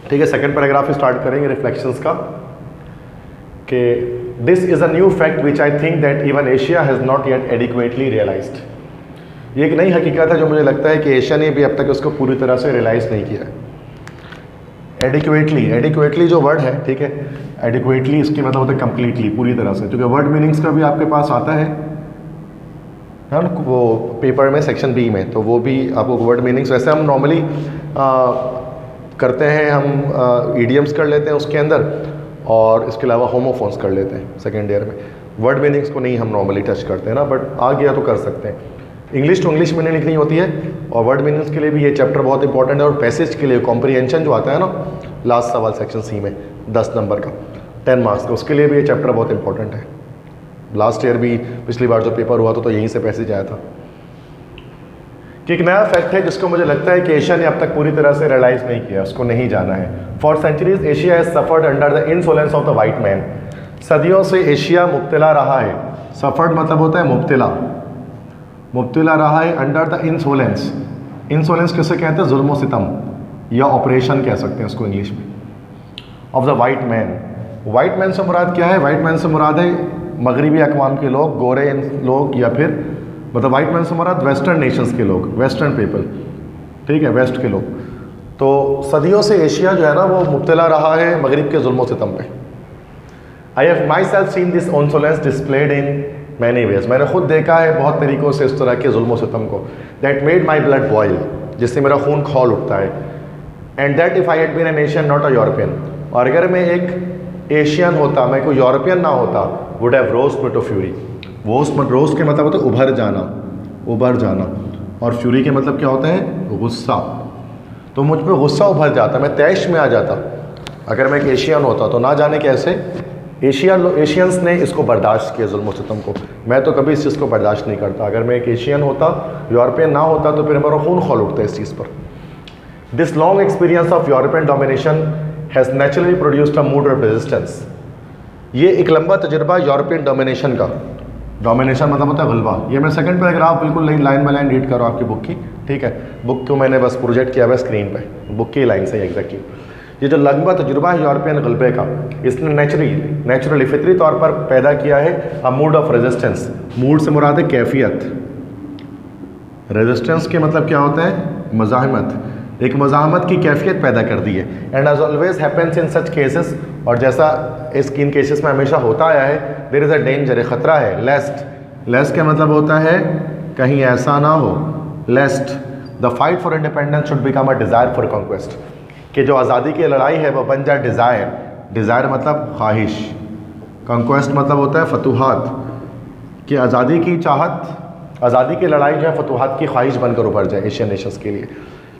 ठीक है, second paragraph start करेंगे रिफ्लेक्शंस का कि this is a new fact which I think that even Asia has not yet adequately realised. ये एक नई हकीकत है जो मुझे लगता है कि एशिया ने भी अब तक उसको पूरी तरह से रियलाइज़ नहीं किया है। एडिक्वेटली जो वर्ड है, ठीक है, एडिक्वेटली इसकी मतलब होता है कम्प्लीटली, पूरी तरह से, क्योंकि वर्ड मीनिंग्स का भी आपके पास आता है ना वो पेपर में सेक्शन बी में, तो वो भी आपको वर्ड मीनिंग्स, वैसे हम नॉर्मली करते हैं, हम ईडियम्स कर लेते हैं उसके अंदर, और इसके अलावा होमोफोन्स कर लेते हैं सेकेंड ईयर में। वर्ड मीनिंग्स को नहीं हम नॉर्मली टच करते हैं ना, बट आ गया तो कर सकते हैं। इंग्लिश टू इंग्लिश मीनिंग लिखनी होती है, और वर्ड मीनिंग्स के लिए भी ये चैप्टर बहुत इंपॉर्टेंट है, और पैसेज के लिए कॉम्प्रीहेंशन जो आता है ना लास्ट सवाल सेक्शन सी में 10 नंबर का 10 मार्क्स का, उसके लिए भी ये चैप्टर बहुत इंपॉर्टेंट है। लास्ट ईयर भी पिछली बार जो पेपर हुआ था तो यहीं से पैसेज आया था। कि एक नया फैक्ट है जिसको मुझे लगता है कि एशिया ने अब तक पूरी तरह से रियलाइज़ नहीं किया, उसको नहीं जाना है। For centuries Asia has suffered under the insolence of the white man. सदियों से एशिया मुब्तला रहा है। सफर्ड मतलब होता है मुब्तला, मुब्तला रहा है अंडर द इनसोलेंस। इनसोलेंस किसे कहते हैं? जुल्म सितम, या ऑपरेशन कह सकते हैं इसको इंग्लिश में, of the white man. White man से मुराद क्या है? वाइट मैन से मुराद है मगरबी अकवाम के लोग, गोरे लोग, या फिर मतलब वाइट मैन से मुराद वेस्टर्न नेशंस के लोग, वेस्टर्न पीपल, ठीक है, वेस्ट के लोग। तो सदियों से एशिया जो है ना वो मुब्तला रहा है मगरिब के जुल्म सितम पे। I have my self seen this insolence displayed in many ways. मैंने खुद देखा है बहुत तरीक़ों से इस तरह के जुल्म सितम को। That made my blood boil, जिससे मेरा खून खौल उठता है। And that if I had been an Asian not a European, और अगर मैं एक एशियन होता, मैं कोई यूरोपियन ना होता, would have roused me to fury. Roused के मतलब होता है उभर जाना, उभर जाना, और फ्यूरी के मतलब क्या होता है? गुस्सा। तो मुझ पर गुस्सा उभर जाता, मैं तैश में आ जाता अगर मैं एक एशियन होता। तो ना जाने कैसे एशियंस ने इसको बर्दाश्त किया जुल्म सितम को। मैं तो कभी इस चीज़ को बर्दाश्त नहीं करता। अगर मैं एक एशियन होता, यूरोपियन ना होता, तो फिर मेरा खून खौल उठता है इस चीज़ पर। This long experience of European domination has naturally produced a mood off resistance. ये एक लंबा तजुर्बा यूरोपियन डोमिनेशन का, डोमिनेशन मतलब होता है गलबा। ये मैं सेकंड पैराग्राफ बिल्कुल लाइन बाय लाइन रीड कर रहा हूँ आपकी बुक की, ठीक है। बुक को मैंने बस प्रोजेक्ट किया हुआ है स्क्रीन पे, बुक की लाइन से एग्जैक्टली। ये जो लंबा तजुर्बा है यूरोपियन गलबे का, इसने नेचुरली फितरी तौर पर पैदा किया है अ मूड ऑफ रेजिस्टेंस। मूड से मुराद है कैफियत, रेजिस्टेंस के मतलब क्या होता है? मज़ाहमत। एक मज़ाहमत की कैफियत पैदा कर दी है। And as always happens in such cases, और जैसा इन केसेस में हमेशा होता आया है, देयर इज़ अ डेंजर, ख़तरा है। लेस्ट का मतलब होता है कहीं ऐसा ना हो। Lest the fight for independence should become a desire for conquest, कि जो आज़ादी की लड़ाई है वो बन जाए डिज़ायर। डिज़ायर मतलब ख्वाहिश, कॉन्क्वेस्ट मतलब होता है फतूहात, कि आज़ादी की चाहत, आज़ादी की लड़ाई जो है फतूहात की ख्वाहिश बनकर उभर जाए एशियन नेशंस के लिए।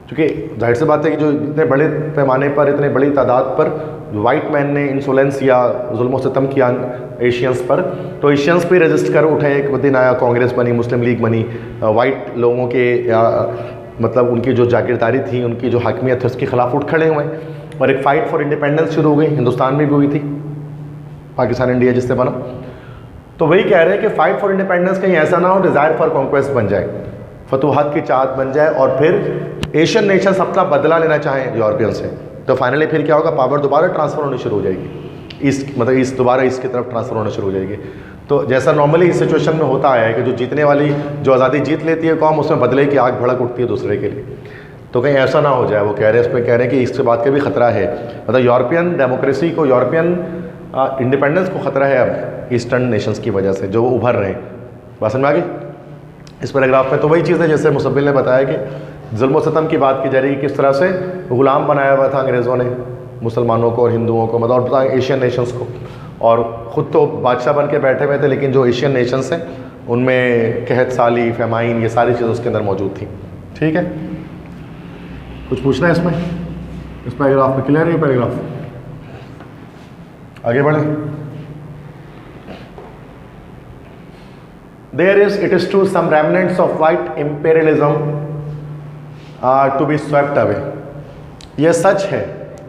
क्योंकि जाहिर सी बात है कि जो इतने बड़े पैमाने पर, इतने बड़ी तादाद पर वाइट मैन ने इंसोलेंस या जुल्म सितम किया एशियंस पर, तो एशियंस भी रजिस्ट कर उठे। एक दिन आया, कांग्रेस बनी, मुस्लिम लीग बनी, वाइट लोगों के मतलब उनकी जो जागीरदारी थी, उनकी जो हाकमियत थी, उसके खिलाफ उठ खड़े हुए, और एक फ़ाइट फॉर इंडिपेंडेंस शुरू हो गई। हिंदुस्तान में भी हुई थी, पाकिस्तान इंडिया जिससे बना। तो वही कह रहे हैं कि फ़ाइट फॉर इंडिपेंडेंस कहीं ऐसा ना हो डिज़ायर फॉर कॉन्क्वेस्ट बन जाए, फतूहात की चाहत बन जाए, और फिर एशियन नेशंस अपना बदला लेना चाहें यूरोपियन से। तो फाइनली फिर क्या होगा? पावर दोबारा ट्रांसफ़र होनी शुरू हो जाएगी, ईस्ट दोबारा ईस्ट की तरफ ट्रांसफ़र होना शुरू हो जाएगी। तो जैसा नॉर्मली इस सिचुएशन में होता है कि जो जीतने वाली, जो आज़ादी जीत लेती है कौम, उसमें बदले की आग भड़क उठती है दूसरे के लिए। तो कहीं ऐसा ना हो जाए, वो कह रहे हैं, इसमें कह रहे हैं कि इससे बात का भी ख़तरा है। मतलब यूरोपियन डेमोक्रेसी को, यूरोपियन इंडिपेंडेंस को ख़तरा है अब ईस्टर्न नेशंस की वजह से, जो वो उभर रहे हैं। बात समझ में आ गई इस पैराग्राफ में? तो वही चीज़ है जैसे मुसब्बिल ने बताया कि जुल्म सितम की बात की जा रही है, किस तरह से ग़ुलाम बनाया हुआ था अंग्रेज़ों ने मुसलमानों को और हिंदुओं को, मतलब एशियन नेशंस को, और ख़ुद तो बादशाह बन के बैठे हुए थे, लेकिन जो एशियन नेशंस हैं उनमें कहत साली, फेमाइन, ये सारी चीज़ें उसके अंदर मौजूद थी। ठीक है, कुछ पूछना है इसमें? इस पैराग्राफ में क्लियर है? पैराग्राफ आगे बढ़े। it is true some remnants of white imperialism are to be swept away। ये सच है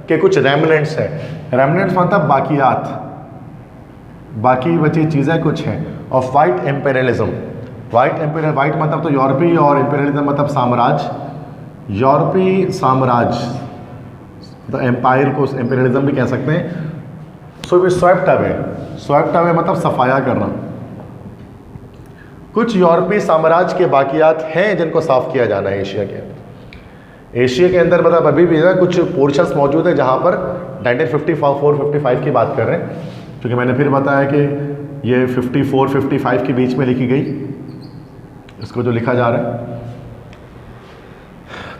कि कुछ रेमनेंट्स हैं। रेमनेंट्स मतलब बाकियात, बाकी बची चीज़ें कुछ हैं, ऑफ वाइट एम्पेरियलिज्म। वाइट मतलब तो यूरोपी, और एम्पेरियलिज्म मतलब साम्राज्य, यूरोपी साम्राज्य, तो एम्पायर को एम्पेरियलिज्म भी कह सकते हैं। सो वी स्वेप्ट अवे मतलब सफाया करना। कुछ यूरोपीय साम्राज्य के बाकियात हैं जिनको साफ किया जाना है एशिया के अंदर। एशिया के अंदर मतलब अभी भी है कुछ पोर्शंस मौजूद है जहाँ पर 1954-55 की बात कर रहे हैं, क्योंकि मैंने फिर बताया कि ये 54-55 के बीच में लिखी गई, इसको जो लिखा जा रहा है।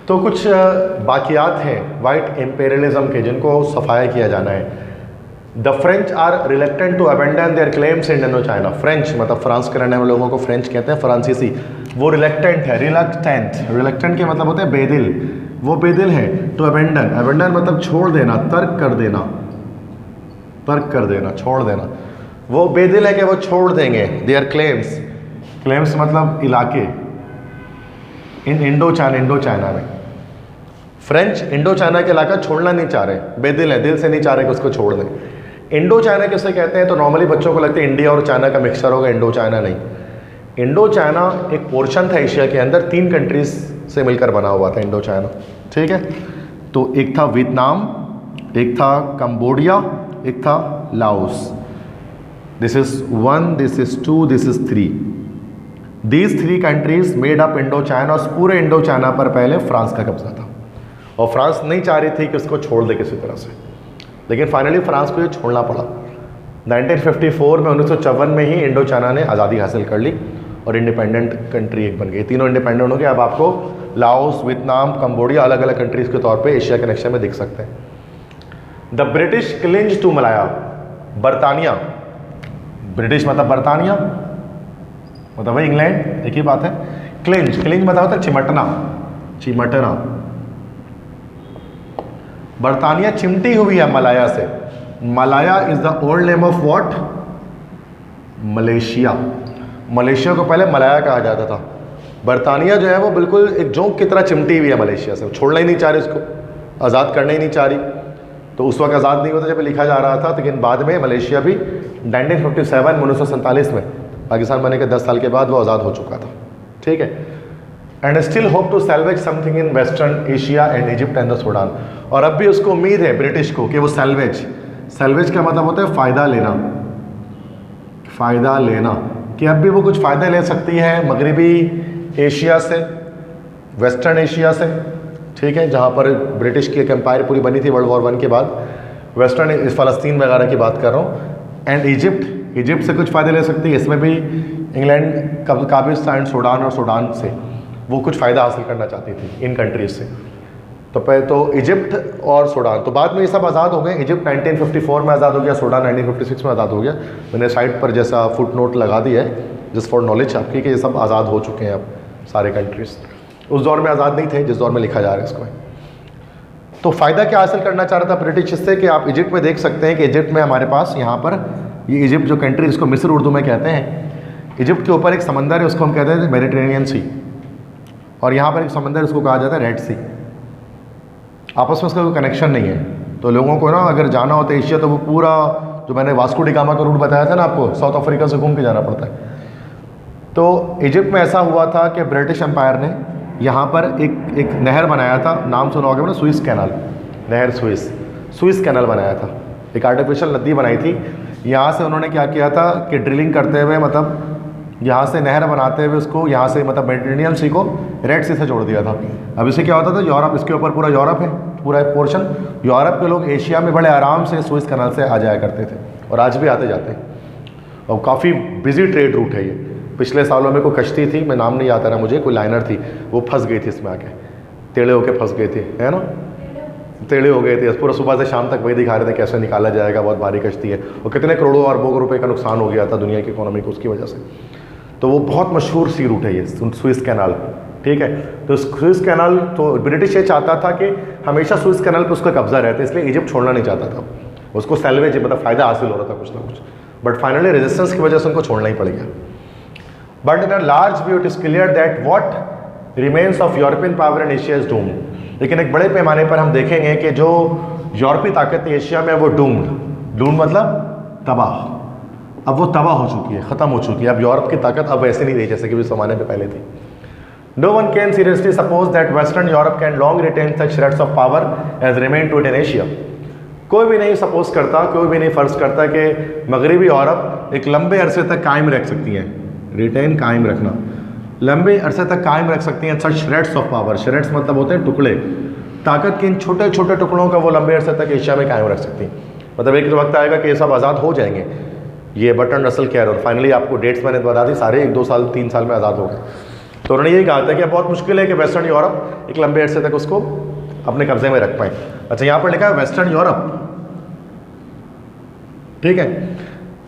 तो कुछ बाकियात हैं वाइट एम्पेरियलिज्म के जिनको सफाया किया जाना है। The French are reluctant to abandon their claims in Indo China. French मतलब फ्रांस के रहने वाले लोगों को फ्रेंच कहते हैं, फ्रांसीसी। वो रिलेक्टेंट है, रिलेक्टेंट के मतलब होते हैं बेदिल, वो बेदिल है टू अबेंडन मतलब छोड़ देना, तर्क कर देना, छोड़ देना। वो बेदिल है कि वो छोड़ देंगे देयर क्लेम्स मतलब इलाके इन इंडो चाइना में। फ्रेंच इंडो चाइना के इलाका छोड़ना नहीं चाह रहे, बेदिल है, दिल से नहीं चाह रहे कि उसको छोड़ दें। इंडो चाइना किसे कहते हैं? तो नॉर्मली बच्चों को लगता है इंडिया और चाइना का मिक्सचर होगा, इंडो चाइना नहीं। इंडो चाइना एक पोर्शन था एशिया के अंदर, 3 कंट्रीज से मिलकर बना हुआ था इंडो चाइना, ठीक है। तो एक था वियतनाम, एक था कंबोडिया, एक था Laos. This is 1, this is 2, this is 3। These 3 countries made up Indo China. और पूरे इंडो चाइना पर पहले फ्रांस का कब्जा था और फ्रांस नहीं चाह रही थी कि उसको छोड़ दे किसी तरह से, लेकिन फाइनली फ्रांस को ये छोड़ना पड़ा। 1954 में 1954 में ही इंडो चाइना ने आज़ादी हासिल कर ली और इंडिपेंडेंट कंट्री एक बन गई। तीनों इंडिपेंडेंट हो गए। अब आपको लाओस, वियतनाम, कंबोडिया अलग अलग कंट्रीज के तौर पे एशिया के नक्शे में दिख सकते हैं। The British cling to Malaya. बरतानिया, ब्रिटिश मतलब बरतानिया मतलब वही इंग्लैंड, एक ही बात है। क्लिंज मतलब होता है चिमटना। बरतानिया चिमटी हुई है मलाया से। Malaya is the old name of what? Malaysia. Malaysia को पहले मलाया कहा जाता था। बरतानिया जो है वो बिल्कुल एक जोंक की तरह चिमटी हुई है मलेशिया से, छोड़ना ही नहीं चाह रही, उसको आज़ाद करना ही नहीं चाह रही। तो उस वक्त आज़ाद नहीं होता जब लिखा जा रहा था, लेकिन बाद में मलेशिया भी 1947 में पाकिस्तान बनने के 10 साल के बाद वो आज़ाद हो चुका था, ठीक है। And still hope to salvage something in western Asia and Egypt and the Sudan. और अब भी उसको उम्मीद है ब्रिटिश को कि वो सैल्वेज का मतलब होता है फ़ायदा लेना, कि अब भी वो कुछ फ़ायदा ले सकती है मगरबी एशिया से, वेस्टर्न एशिया से, ठीक है, जहाँ पर ब्रिटिश की एक एम्पायर पूरी बनी थी वर्ल्ड वॉर 1 के बाद। वेस्टर्न फ़लस्तीन वगैरह की बात कर रहा हूँ। एंड इजिप्ट से कुछ फ़ायदे ले सकती है। इसमें भी इंग्लैंड काबिस्तान, सूडान और सूडान से वो कुछ फ़ायदा हासिल करना चाहती थी इन कंट्रीज से। तो पहले तो इजिप्ट और सूडान, तो बाद में ये सब आज़ाद हो गए। इजिप्ट 1954 में आज़ाद हो गया, सूडान 1956 में आज़ाद हो गया। मैंने साइड पर जैसा फुट नोट लगा दिया है जस्ट फॉर नॉलेज आपकी कि ये सब आज़ाद हो चुके हैं अब सारे कंट्रीज। उस दौर में आज़ाद नहीं थे जिस दौर में लिखा जा रहा है इसको। तो फ़ायदा क्या हासिल करना चाह रहा था ब्रिटिश इससे कि आप इजिप्ट में देख सकते हैं कि इजिप्ट में हमारे पास यहाँ पर ये इजिप्ट जो कंट्री, जिसको मिस्र उर्दू में कहते हैं, इजिप्ट के ऊपर एक समंदर है, उसको हम कहते हैं मेडिटेरेनियन सी, और यहाँ पर एक समंदर उसको कहा जाता है रेड सी। आपस में उसका कोई कनेक्शन नहीं है। तो लोगों को ना अगर जाना होता है एशिया, तो वो पूरा जो मैंने वास्को डी गामा का रूट बताया था ना आपको, साउथ अफ्रीका से घूम के जाना पड़ता है। तो इजिप्ट में ऐसा हुआ था कि ब्रिटिश एम्पायर ने यहाँ पर एक नहर बनाया था, नाम सुना होगा ना, सुइस कैनाल, नहर सुइस कैनाल बनाया था। एक आर्टिफिशियल नदी बनाई थी। यहाँ से उन्होंने क्या किया था कि ड्रिलिंग करते हुए, मतलब यहाँ से नहर बनाते हुए उसको यहाँ से मतलब मेडिटेरेनियन सी को रेड सी से जोड़ दिया था। अब इससे क्या होता था, यूरोप, इसके ऊपर पूरा यूरोप है, पूरा पोर्शन यूरोप के लोग एशिया में बड़े आराम से सुइस कैनाल से आ जाया करते थे, और आज भी आते जाते हैं। और काफ़ी बिजी ट्रेड रूट है ये। पिछले सालों में कोई कश्ती थी, मैं नाम नहीं आता रहा मुझे, कोई लाइनर थी, वो फंस गई थी इसमें आके, टेढ़े होके फंस गई थी, है ना, टेढ़े हो गए थे। पूरा सुबह से शाम तक वही दिखा रहे थे कैसे निकाला जाएगा, बहुत भारी कश्ती है, और कितने करोड़ों अरबों रुपए का नुकसान हो गया था दुनिया की इकोनॉमी को उसकी वजह से। तो वो बहुत मशहूर सी रूट है ये सुइस कैनाल, ठीक है। तो सुइस कैनाल, तो ब्रिटिश ये चाहता था कि हमेशा सुइस कैनाल पे उसका कब्जा रहता है, इसलिए इजिप्ट छोड़ना नहीं चाहता था। उसको सैल्वेज मतलब फ़ायदा हासिल हो रहा था कुछ ना कुछ, बट फाइनली रेजिस्टेंस की वजह से उनको छोड़ना ही पड़ गया। But in a large view it is clear that what remains of European power in Asia is doomed. लेकिन एक बड़े पैमाने पर हम देखेंगे कि जो यूरोपीय ताकत है एशिया में वो डूम्ड मतलब तबाह, अब वो तबाह हो चुकी है, ख़त्म हो चुकी है। अब यूरोप की ताकत अब वैसे नहीं रही जैसे कि भी ज़माने में पहले थी। No one can seriously suppose that western Europe can long retain such threads of power as remain to it in Asia. कोई भी नहीं सपोज करता, कोई भी नहीं फर्ज करता कि मगरबी यूरोप एक लंबे अरसे तक कायम रख सकती हैं, रिटेन कायम रखना, लंबे अरसे तक कायम रख सकती हैं सच श्रेड्स ऑफ पावर। श्रेड्स मतलब होते हैं टुकड़े, ताकत के इन छोटे छोटे टुकड़ों का वो लंबे अरसे तक एशिया में कायम रख सकती हैं। मतलब एक वक्त आएगा कि ये सब आज़ाद हो जाएंगे, ये बर्ट्रैंड रसल कह रहे, और फाइनली आपको डेट्स मैंने बता दी, सारे 1-2 साल 3 साल में आज़ाद हो गए। तो उन्होंने यही कहा था कि बहुत मुश्किल है कि वेस्टर्न यूरोप एक लंबे अरसे तक उसको अपने कब्जे में रख पाए। अच्छा, यहाँ पर लिखा है वेस्टर्न यूरोप, ठीक है।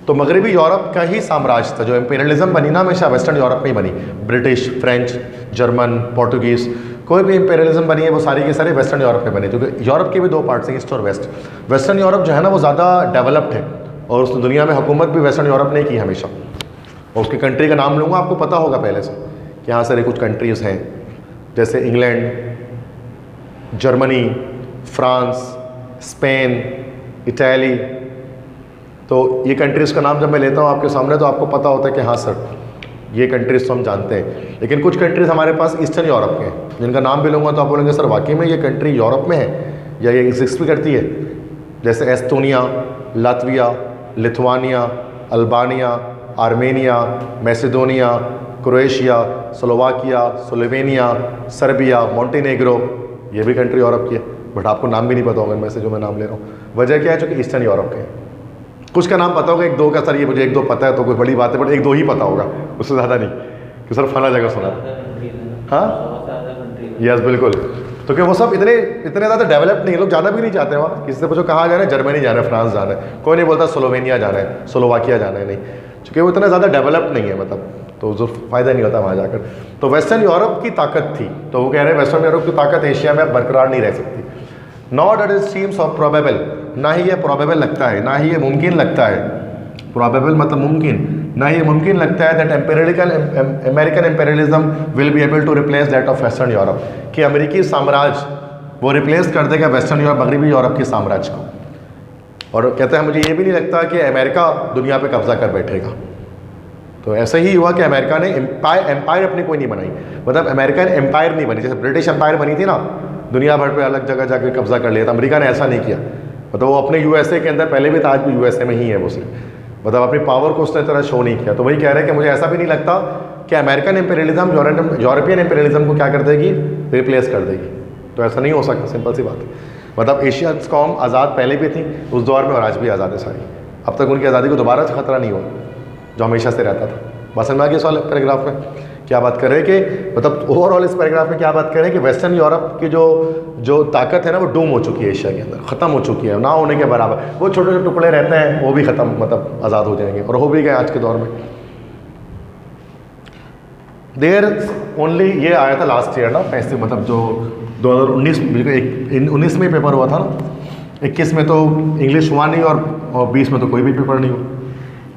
तो मगरबी यूरोप का ही साम्राज्य था, जो इंपीरियलिज्म बनी ना हमेशा वेस्टर्न यूरोप में ही बनी। ब्रिटिश, फ्रेंच, जर्मन, पोर्टुगीज़, कोई भी इंपीरियलिज्म बनी है वो सारी के सारे वेस्टर्न यूरोप में बने, क्योंकि यूरोप के भी 2 पार्ट्स हैं, ईस्ट और वेस्ट। वेस्टर्न यूरोप जो है ना वो ज़्यादा डेवलप्ड है, और उस दुनिया में हुकूमत भी वेस्टर्न यूरोप ने की हमेशा। और उसकी कंट्री का नाम लूँगा, आपको पता होगा पहले से कि यहाँ सारे कुछ कंट्रीज़ हैं, जैसे England, Germany, France, Spain, Italy. तो ये कंट्रीज़ का नाम जब मैं लेता हूँ आपके सामने तो आपको पता होता है कि हाँ सर ये कंट्रीज़ तो हम जानते हैं। लेकिन कुछ कंट्रीज़ हमारे पास ईस्टर्न यूरोप के हैं, जिनका नाम भी लूँगा तो आप बोलेंगे सर वाकई में ये कंट्री यूरोप में है या ये एग्जिस्ट भी करती है, जैसे Estonia, Latvia, Lithuania, Albania, Armenia, Macedonia, Croatia, Slovakia, Slovenia, Serbia, Montenegro. ये भी कंट्री यूरोप की है, बट आपको नाम भी नहीं पता होगा इनमें से जो मैं नाम ले रहा हूँ। वजह क्या है, चूँकि ईस्टर्न यूरोप के हैं। कुछ का नाम पता होगा, 1-2 का सर ये मुझे 1-2 पता है तो कोई बड़ी बात है, बट 1-2 ही पता होगा, उससे ज़्यादा नहीं कि सर फला जगह सुना। हाँ यस बिल्कुल। तो क्या वो सब इतने ज़्यादा डेवलप नहीं, लोग जाना भी नहीं चाहते वहाँ। किसी से पूछो कहाँ जाना है, जर्मनी जाना है, फ्रांस जाना है, कोई नहीं बोलता स्लोवेनिया जाना है, स्लोवाकिया जाना है, नहीं, क्योंकि वो इतना ज़्यादा डेवलप नहीं है, मतलब तो जो फ़ायदा नहीं होता वहाँ जाकर। तो वेस्टर्न यूरोप की ताकत थी, तो वो कह रहे हैं वेस्टर्न यूरोप की ताकत एशिया में बरकरार नहीं रह सकती। Not it is seems of probable, ना ही ये प्रोबेबल लगता है, ना ही ये मुमकिन लगता है। प्रोबेबल मतलब मुमकिन, ना ही ये मुमकिन लगता है that American imperialism will be able to replace that of western Europe, कि अमेरिकी साम्राज्य वो रिप्लेस कर देगा वेस्टर्न यूरोप, मगरबी यूरोप के साम्राज्य को। और कहते हैं मुझे ये भी नहीं लगता कि अमेरिका दुनिया पे कब्जा कर बैठेगा। तो ऐसा ही हुआ कि अमेरिका ने एम्पायर अपनी कोई नहीं बनाई, मतलब अमेरिकन एम्पायर नहीं बनी, जैसे ब्रिटिश एम्पायर बनी थी ना, दुनिया भर पे अलग जगह जाकर कब्जा कर लिया था। अमेरिका ने ऐसा नहीं किया, मतलब वो अपने यूएसए के अंदर पहले भी था, आज भी यूएसए में ही है वो सिर्फ, मतलब अपनी पावर को उसने तरह शो नहीं किया। तो वही कह रहे हैं कि मुझे ऐसा भी नहीं लगता कि अमेरिकन इंपीरियलिज्म यूरोपियन इंपीरियलिज्म को क्या कर देगी, रिप्लेस कर देगी। तो ऐसा नहीं हो सकता, सिंपल सी बात है। मतलब एशिया कौम आज़ाद पहले भी थी उस दौर में, और आज भी आज़ाद है सारी। अब तक उनकी आज़ादी को दोबारा से खतरा नहीं हुआ जो हमेशा से रहता था। बस में आ गया सवाल पैराग्राफ में क्या बात कर रहे हैं कि मतलब ओवरऑल इस पैराग्राफ में क्या बात कर रहे हैं कि वेस्टर्न यूरोप की जो ताकत है ना वो डूम हो चुकी है एशिया के अंदर, ख़त्म हो चुकी है, ना होने के बराबर। वो छोटे छोटे टुकड़े रहते हैं वो भी ख़त्म, मतलब आज़ाद हो जाएंगे, और हो भी गए आज के दौर में। देयर ओनली, ये आया था लास्ट ईयर ना, पैसे मतलब जो 2019 में पेपर हुआ था ना, 21 में तो इंग्लिश हुआ नहीं और 20 में तो कोई भी पेपर नहीं हुआ,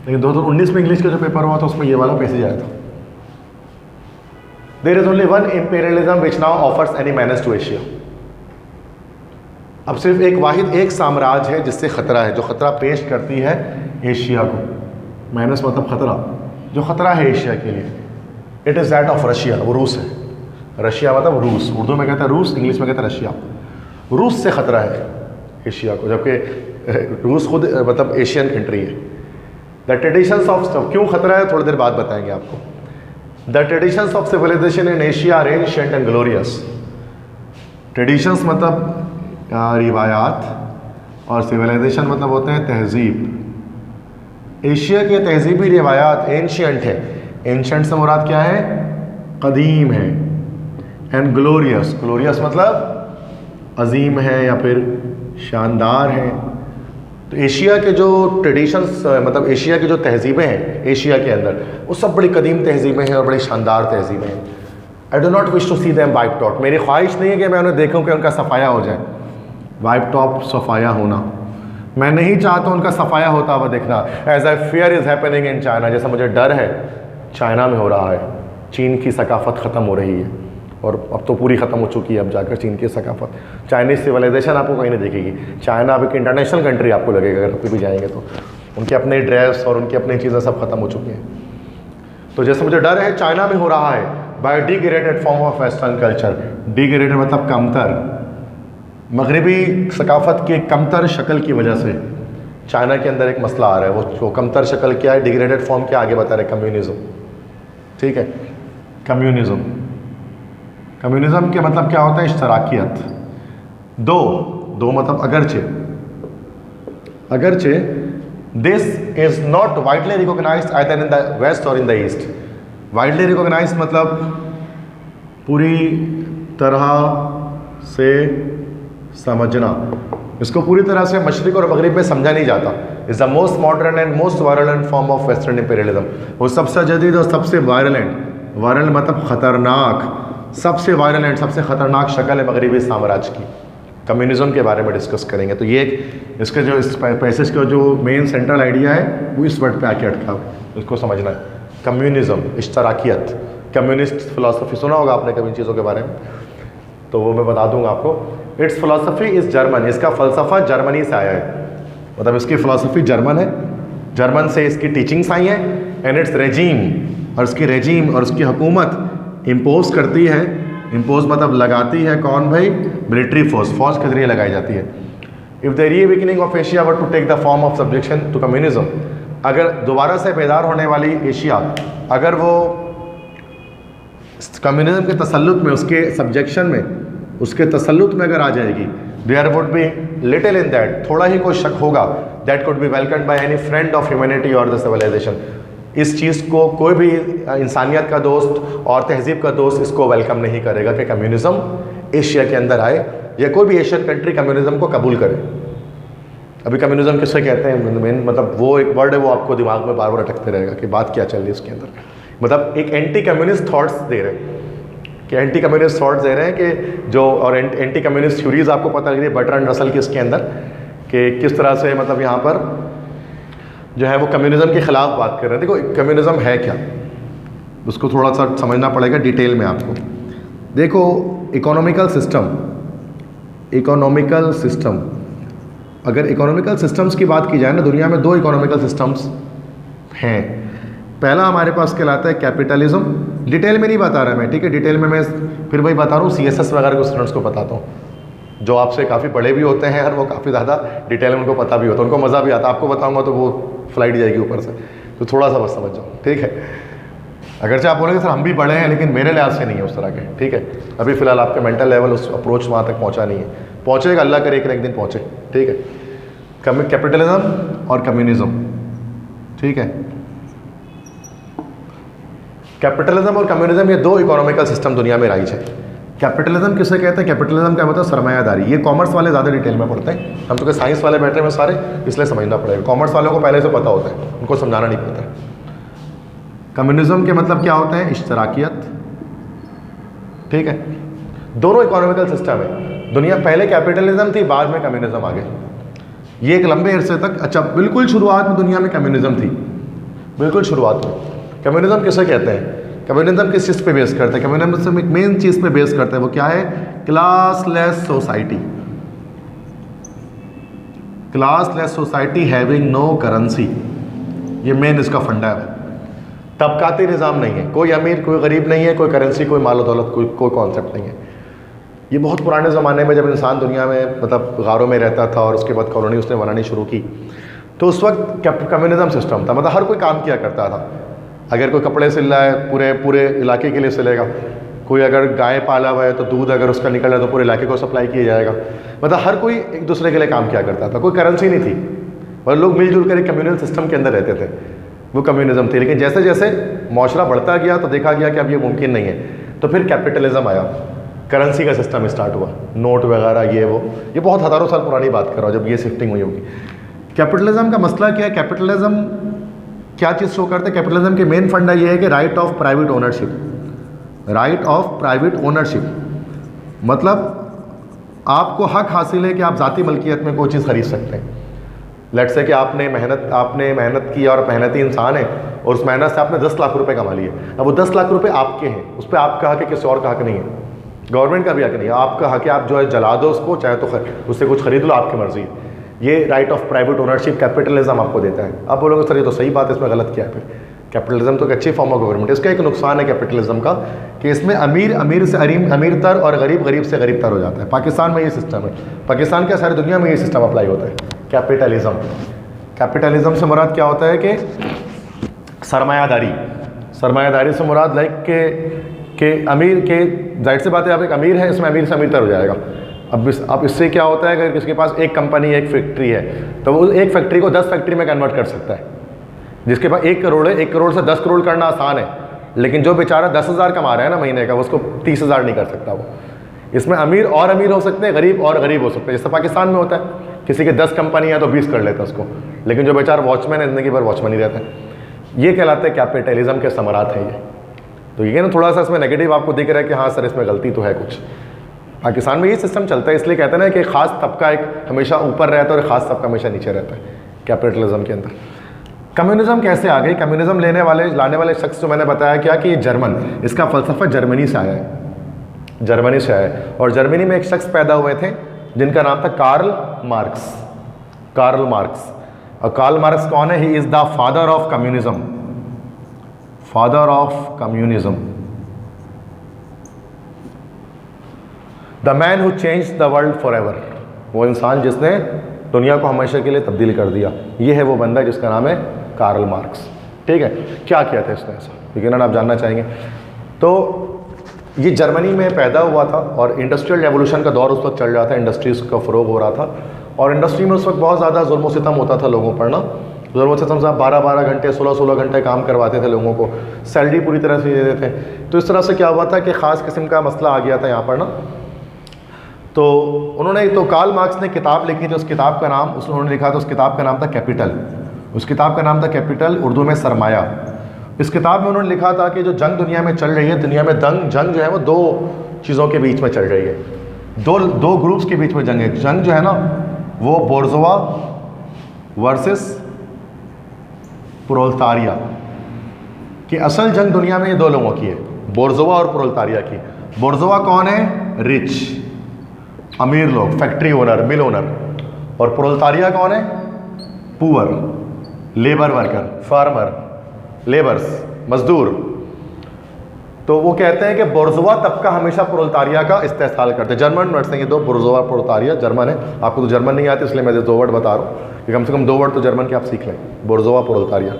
लेकिन 2019 में इंग्लिश का जो पेपर हुआ था उसमें ये वाला मैसेज आया था। There is only one imperialism which now offers any menace to Asia. अब सिर्फ एक साम्राज्य है जिससे खतरा है, जो खतरा पेश करती है एशिया को। माइनस मतलब खतरा, जो खतरा है एशिया के लिए, it is that of Russia, वो रूस है। रशिया मतलब रूस, उर्दू में कहता है रूस, इंग्लिश में कहता है रशिया। रूस से खतरा है एशिया को, जबकि रूस खुद मतलब एशियन कंट्री है। द ट्रेडिशंस ऑफ, क्यों खतरा है थोड़ी देर बाद बताएंगे आपको। The traditions of civilisation in Asia are ancient and glorious. Traditions मतलब रिवायात, और सिविलाइजेशन मतलब होते हैं तहजीब। एशिया के तहजीबी रिवायात एंशिएंट है। एंशिएंट से मुराद क्या है, कदीम है। एंड ग्लोरियस, ग्लोरियस मतलब अजीम है या फिर शानदार है। तो एशिया के जो ट्रेडिशंस मतलब एशिया की जो तहजीबें हैं एशिया के अंदर, वो सब बड़ी कदीम तहजीबें हैं और बड़ी शानदार तहजीबें हैं। I do not wish to see them wiped out. मेरी ख्वाहिश नहीं है कि मैं उन्हें देखूं कि उनका सफाया हो जाए, वाइप्ड आउट सफाया होना। मैं नहीं चाहता उनका सफाया होता हुआ देखना। As I fear is happening in China, जैसा मुझे डर है चाइना में हो रहा है। चीन की सकाफत ख़त्म हो रही है, और अब तो पूरी ख़त्म हो चुकी है। अब जाकर चीन की सकाफत, चाइनीज़ सिविलाइजेशन आपको कहीं नहीं दिखेगी। चाइना अब एक इंटरनेशनल कंट्री आपको लगेगा अगर कभी भी जाएंगे तो। उनके अपने ड्रेस और उनकी अपनी चीज़ें सब खत्म हो चुकी हैं। तो जैसे मुझे डर है चाइना में हो रहा है, by degraded form of western culture. Degraded मतलब कमतर, मगरबी सकाफत की कमतर शक्ल की वजह से चाइना के अंदर एक मसला आ रहा है। वो कमतर शक्ल क्या है, डिग्रेडेड फॉर्म क्या, आगे बता रहे कम्युनिज्म। ठीक है, कम्युनिज्म, कम्युनिज्म के मतलब क्या होता है, इश्तराकियत। दो मतलब अगरचे this is not widely recognised either in the west or in the east. Widely recognised मतलब पूरी तरह से समझना, इसको पूरी तरह से मशरिक और मगरिब में समझा नहीं जाता। Is the most modern and most violent form of western imperialism. वो सबसे जदीद और सबसे वायलेंट मतलब ख़तरनाक, सबसे वायलेंट सबसे ख़तरनाक शक्ल है मगरिबी साम्राज्य की। कम्युनिज्म के बारे में डिस्कस करेंगे। तो ये इसके जो इस पैसेज का जो मेन सेंट्रल आइडिया है वो इस वर्ड पे आके अटका हुआ है, इसको समझना है। कम्युनिज्म, इश्तराकियत, कम्युनिस्ट फिलॉसफी सुना होगा आपने कभी इन चीज़ों के बारे में, तो वो मैं बता दूंगा आपको। इट्स फिलॉसफी इज़ जर्मन, इसका फ़लसफ़ा जर्मनी से आया है, मतलब इसकी फ़िलॉसफी जर्मन है, जर्मन से इसकी टीचिंग्स आई हैं। एंड इट्स रेजीम, और इसकी रेजीम और उसकी हुकूमत इम्पोज करती है, इम्पोज मतलब लगाती है कौन भाई, मिलिट्री फोर्स के जरिए लगाई जाती है। If the reawakening of Asia were to take the form of subjection to communism, अगर दोबारा से बेदार होने वाली एशिया अगर वो कम्युनिज्म के तसल्लुत में, उसके सब्जेक्शन में, उसके तसल्लुत में अगर आ जाएगी, there would be little in that, थोड़ा ही कोई शक होगा, that could be welcomed by any friend of humanity और द सिविलाइजेशन। इस चीज़ को कोई भी इंसानियत का दोस्त और तहजीब का दोस्त इसको वेलकम नहीं करेगा कि कम्युनिज्म एशिया के अंदर आए, या कोई भी एशियन कंट्री कम्युनिज्म को कबूल करे। अभी कम्युनिज्म किससे कहते हैं, मेन मतलब वो एक वर्ड है, वो आपको दिमाग में बार बार अटकते रहेगा कि बात क्या चल रही है उसके अंदर। मतलब एक एंटी कम्युनिस्ट थॉट्स दे रहे हैं, कि एंटी कम्युनिस्ट थॉट्स दे रहे हैं कि जो, और एंटी कम्युनिस्ट थ्योरीज आपको पता लग रही है बर्ट्रैंड रसल की इसके अंदर, कि किस तरह से मतलब यहाँ पर जो है वो कम्युनिज्म के ख़िलाफ़ बात कर रहे हैं। देखो कम्युनिज्म है क्या, उसको थोड़ा सा समझना पड़ेगा डिटेल में आपको। देखो इकोनॉमिकल सिस्टम, अगर इकोनॉमिकल सिस्टम्स की बात की जाए ना, दुनिया में दो इकोनॉमिकल सिस्टम्स हैं। पहला हमारे पास कहलाता है कैपिटलिज्म, डिटेल में नहीं बता रहा मैं, ठीक है, डिटेल में मैं फिर वही बता रहा हूँ, CSS वगैरह के स्टूडेंट्स को बताता हूँ, जो आपसे काफ़ी बड़े भी होते हैं और वो काफ़ी ज़्यादा डिटेल में उनको पता भी होता है, उनको मज़ा भी आता है। आपको बताऊँगा तो वो फ्लाइट जाएगी ऊपर से, तो थोड़ा सा बस समझ जाओ, ठीक है। अगरचे आप बोलेंगे सर हम भी बड़े हैं, लेकिन मेरे लिहाज से नहीं है उस तरह के, ठीक है। अभी फ़िलहाल आपके मेंटल लेवल उस अप्रोच वहाँ तक पहुँचा नहीं है, पहुँचेगा, अल्लाह करे एक दिन पहुँचे, ठीक है। कैपिटलिज्म और कम्युनिज्म, ठीक है। कैपिटलिज्म और कम्युनिज्म ये दो इकोनॉमिकल सिस्टम दुनिया में राइज है। कैपिटलिज्म किसे कहते हैं, कैपिटलिज्म क्या मतलब सरमायादारी। ये कॉमर्स वाले ज़्यादा डिटेल में पढ़ते हैं, हम तो साइंस वाले बैठे हैं सारे, इसलिए समझना पड़ेगा। कॉमर्स वालों को पहले से पता होता है, उनको समझाना नहीं पड़ता। कम्युनिज्म के मतलब क्या होता है, इश्तराकियत, ठीक है। दोनों इकोनॉमिकल सिस्टम है दुनिया, पहले कैपिटलिज्म थी, बाद में कम्युनिज्म आ गए। ये एक लंबे अरसे तक, अच्छा बिल्कुल शुरुआत में दुनिया में कम्युनिज्म थी, बिल्कुल शुरुआत में। कम्युनिज्म किसे कहते हैं, कम्युनिज्म किस चीज़ पे बेस करते हैं, कम्युनिज्म एक मेन चीज़ पे बेस करते हैं, वो क्या है, classless society. Classless society having no currency, ये मेन इसका फंडा है। तबकाती निज़ाम नहीं है, कोई अमीर कोई गरीब नहीं है, कोई करेंसी कोई माल दौलत कोई कॉन्सेप्ट नहीं है। ये बहुत पुराने ज़माने में जब इंसान दुनिया में मतलब गारों में रहता था और उसके बाद कॉलोनी उसने बनानी शुरू की, तो उस वक्त कम्युनिज्म सिस्टम था, मतलब हर कोई काम किया करता था। अगर कोई कपड़े सिल रहा है पूरे इलाके के लिए सिलेगा, कोई अगर गाय पाला हुआ है तो दूध अगर उसका निकल रहा है तो पूरे इलाके को सप्लाई किया जाएगा। मतलब हर कोई एक दूसरे के लिए काम किया करता था, कोई करेंसी नहीं थी, मतलब लोग मिलजुल कर एक कम्युनल सिस्टम के अंदर रहते थे, वो कम्युनिज्म थी। लेकिन जैसे जैसे माशरा बढ़ता गया तो देखा गया कि अब ये मुमकिन नहीं है, तो फिर कैपिटलिज्म आया, करेंसी का सिस्टम स्टार्ट हुआ, नोट वगैरह ये वो, ये बहुत हज़ारों साल पुरानी बात कर रहा हूँ जब ये शिफ्टिंग हुई होगी। कैपिटलिज्म का मसला क्या है, कैपिटलिज्म क्या चीज़ शो करते हैं, कैपिटलिज्म के मेन फंडा ये है कि right of private ownership. Right of private ownership मतलब आपको हक हासिल है कि आप ज़ाती मलकियत में कोई चीज़ खरीद सकते हैं। लेट्स से कि आपने मेहनत की और मेहनती इंसान है और उस मेहनत से आपने 10 लाख रुपए कमा लिए, अब वो 10 लाख रुपए आपके हैं, उस पर आपका हक है, किसी और का हक नहीं है, गवर्नमेंट का भी हक नहीं है, आपका हक है, आप जो है जला दो उसको, चाहे तो उससे कुछ खरीद लो, आपकी मर्जी है। ये right of private ownership capitalism आपको देता है। आप बोलोगे सर ये तो सही बात है, इसमें गलत क्या है फिर? कैपिटलिज्म तो एक अच्छी फॉर्म ऑफ गवर्नमेंट है। इसका एक नुकसान है कैपिटलिज्म का कि इसमें अमीर अमीर से अमीर तर और गरीब गरीब से गरीब तर हो जाता है। पाकिस्तान में ये सिस्टम है, पाकिस्तान क्या सारी दुनिया में ये सिस्टम अप्लाई होता है, कैपिटलिज्म। कैपिटलिज्म से मुराद क्या होता है कि सरमायादारी, सरमायादारी से मुराद लाइक के अमीर के, जाहिर सी बात है आप एक अमीर है, इसमें अमीर से अमीर तर हो जाएगा। अब इससे क्या होता है, अगर किसी के पास एक कंपनी एक फैक्ट्री है तो वो एक फैक्ट्री को 10 फैक्ट्री में कन्वर्ट कर सकता है। जिसके पास 1 करोड़ है, 1 करोड़ से 10 करोड़ करना आसान है, लेकिन जो बेचारा 10,000 कमा रहा है ना महीने का, उसको 30,000 नहीं कर सकता वो। इसमें अमीर और अमीर हो सकते हैं, गरीब और गरीब हो सकते हैं। जैसे पाकिस्तान में होता है, किसी के 10 कंपनी है तो 20 कर लेता है उसको, लेकिन जो बेचारा वॉचमैन है ज़िंदगी भर वॉचमैन ही रहता है। ये कहलाते हैं कैपिटलिज्म के समरात हैं ये। तो ये ना थोड़ा सा इसमें नेगेटिव आपको दिख रहा है कि हाँ सर इसमें गलती तो है कुछ। पाकिस्तान में ये सिस्टम चलता है, इसलिए कहते हैं ना कि ख़ास तबका एक हमेशा ऊपर रहता है और ख़ास तबका हमेशा नीचे रहता है कैपिटलिज्म के अंदर। कम्युनिज्म कैसे आ गई? कम्युनिज्म लाने वाले शख्स जो मैंने बताया क्या कि ये जर्मन, इसका फ़लसफ़ा जर्मनी से आया है, जर्मनी से आया है। और जर्मनी में एक शख्स पैदा हुए थे जिनका नाम था कार्ल मार्क्स। कार्ल मार्क्स, और कार्ल मार्क्स कौन है? He is the father of communism, father of communism, the man who change the world for ever. वो इंसान जिसने दुनिया को हमेशा के लिए तब्दील कर दिया, ये है वो बंदा जिसका नाम है कार्ल मार्क्स। ठीक है, क्या किया था इसने ऐसा, यकीनन आप जानना चाहेंगे। तो ये जर्मनी में पैदा हुआ था और इंडस्ट्रियल रेवोल्यूशन का दौर उस वक्त चल रहा था, इंडस्ट्रीज़ का फ़रोग हो रहा था और इंडस्ट्री में उस वक्त बहुत ज़्यादा जुल्म सितम होता था लोगों पर ना। जुल्म सितम साहब 12-12 घंटे 16-16 घंटे काम करवाते थे लोगों को, सैलरी पूरी तरह से देते थे। तो इस तरह से क्या हुआ था कि ख़ास किस्म का मसला आ गया था यहाँ पर ना। तो उन्होंने, तो कार्ल मार्क्स ने किताब लिखी थी, उस किताब का नाम उन्होंने लिखा था, उस किताब का नाम था कैपिटल। उस किताब का नाम था कैपिटल, उर्दू में सरमाया। इस किताब में उन्होंने लिखा था कि जो जंग दुनिया में चल रही है, दुनिया में जंग जो है वो 2 चीज़ों के बीच में चल रही है, दो ग्रुप्स के बीच में जंग है। जंग जो है ना वो बोर्जोवा वर्सेस प्रोलेतारिया कि असल जंग दुनिया में ये 2 लोगों की है, बोर्जोवा और प्रोलेतारिया की। बोर्जोवा कौन है? रिच, अमीर लोग, फैक्ट्री ओनर, मिल ओनर। और प्रोलेतारिया कौन है? Poor, labour worker, farmer, labours, मजदूर। तो वो कहते हैं कि बोर्जोवा तबका हमेशा प्रोलेतारिया का इस्तेहसाल करते हैं। जर्मन वर्ड्स हैं ये 2, बोर्जोवा प्रोलेतारिया, जर्मन है। आपको तो जर्मन नहीं आती इसलिए मैं 2 वर्ड बता रहा हूँ कि कम से कम 2 वर्ड तो जर्मन के आप सीख लें, बोर्जोवा प्रोलेतारिया।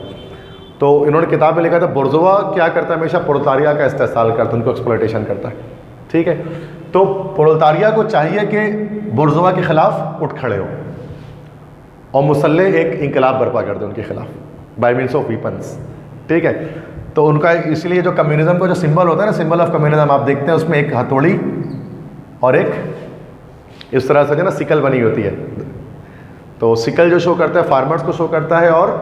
तो इन्होंने किताब में लिखा था बोर्जोवा क्या करता है, हमेशा प्रोलेतारिया का इस्तेहसाल करता है, उनको एक्सप्लॉयटेशन करता है। ठीक है, तो प्रोलेतारिया को चाहिए कि बोर्जोवा के खिलाफ उठ खड़े हो और मुसल्लह एक इंकलाब बर्पा कर दे उनके खिलाफ बाय मीन्स ऑफ वीपन्स। ठीक है, तो उनका इसलिए जो कम्युनिज्म का जो सिंबल होता है ना, सिंबल ऑफ कम्युनिज्म आप देखते हैं उसमें एक हथौड़ी और एक इस तरह से जो ना सिकल बनी होती है। तो सिकल जो शो करता है फार्मर्स को शो करता है और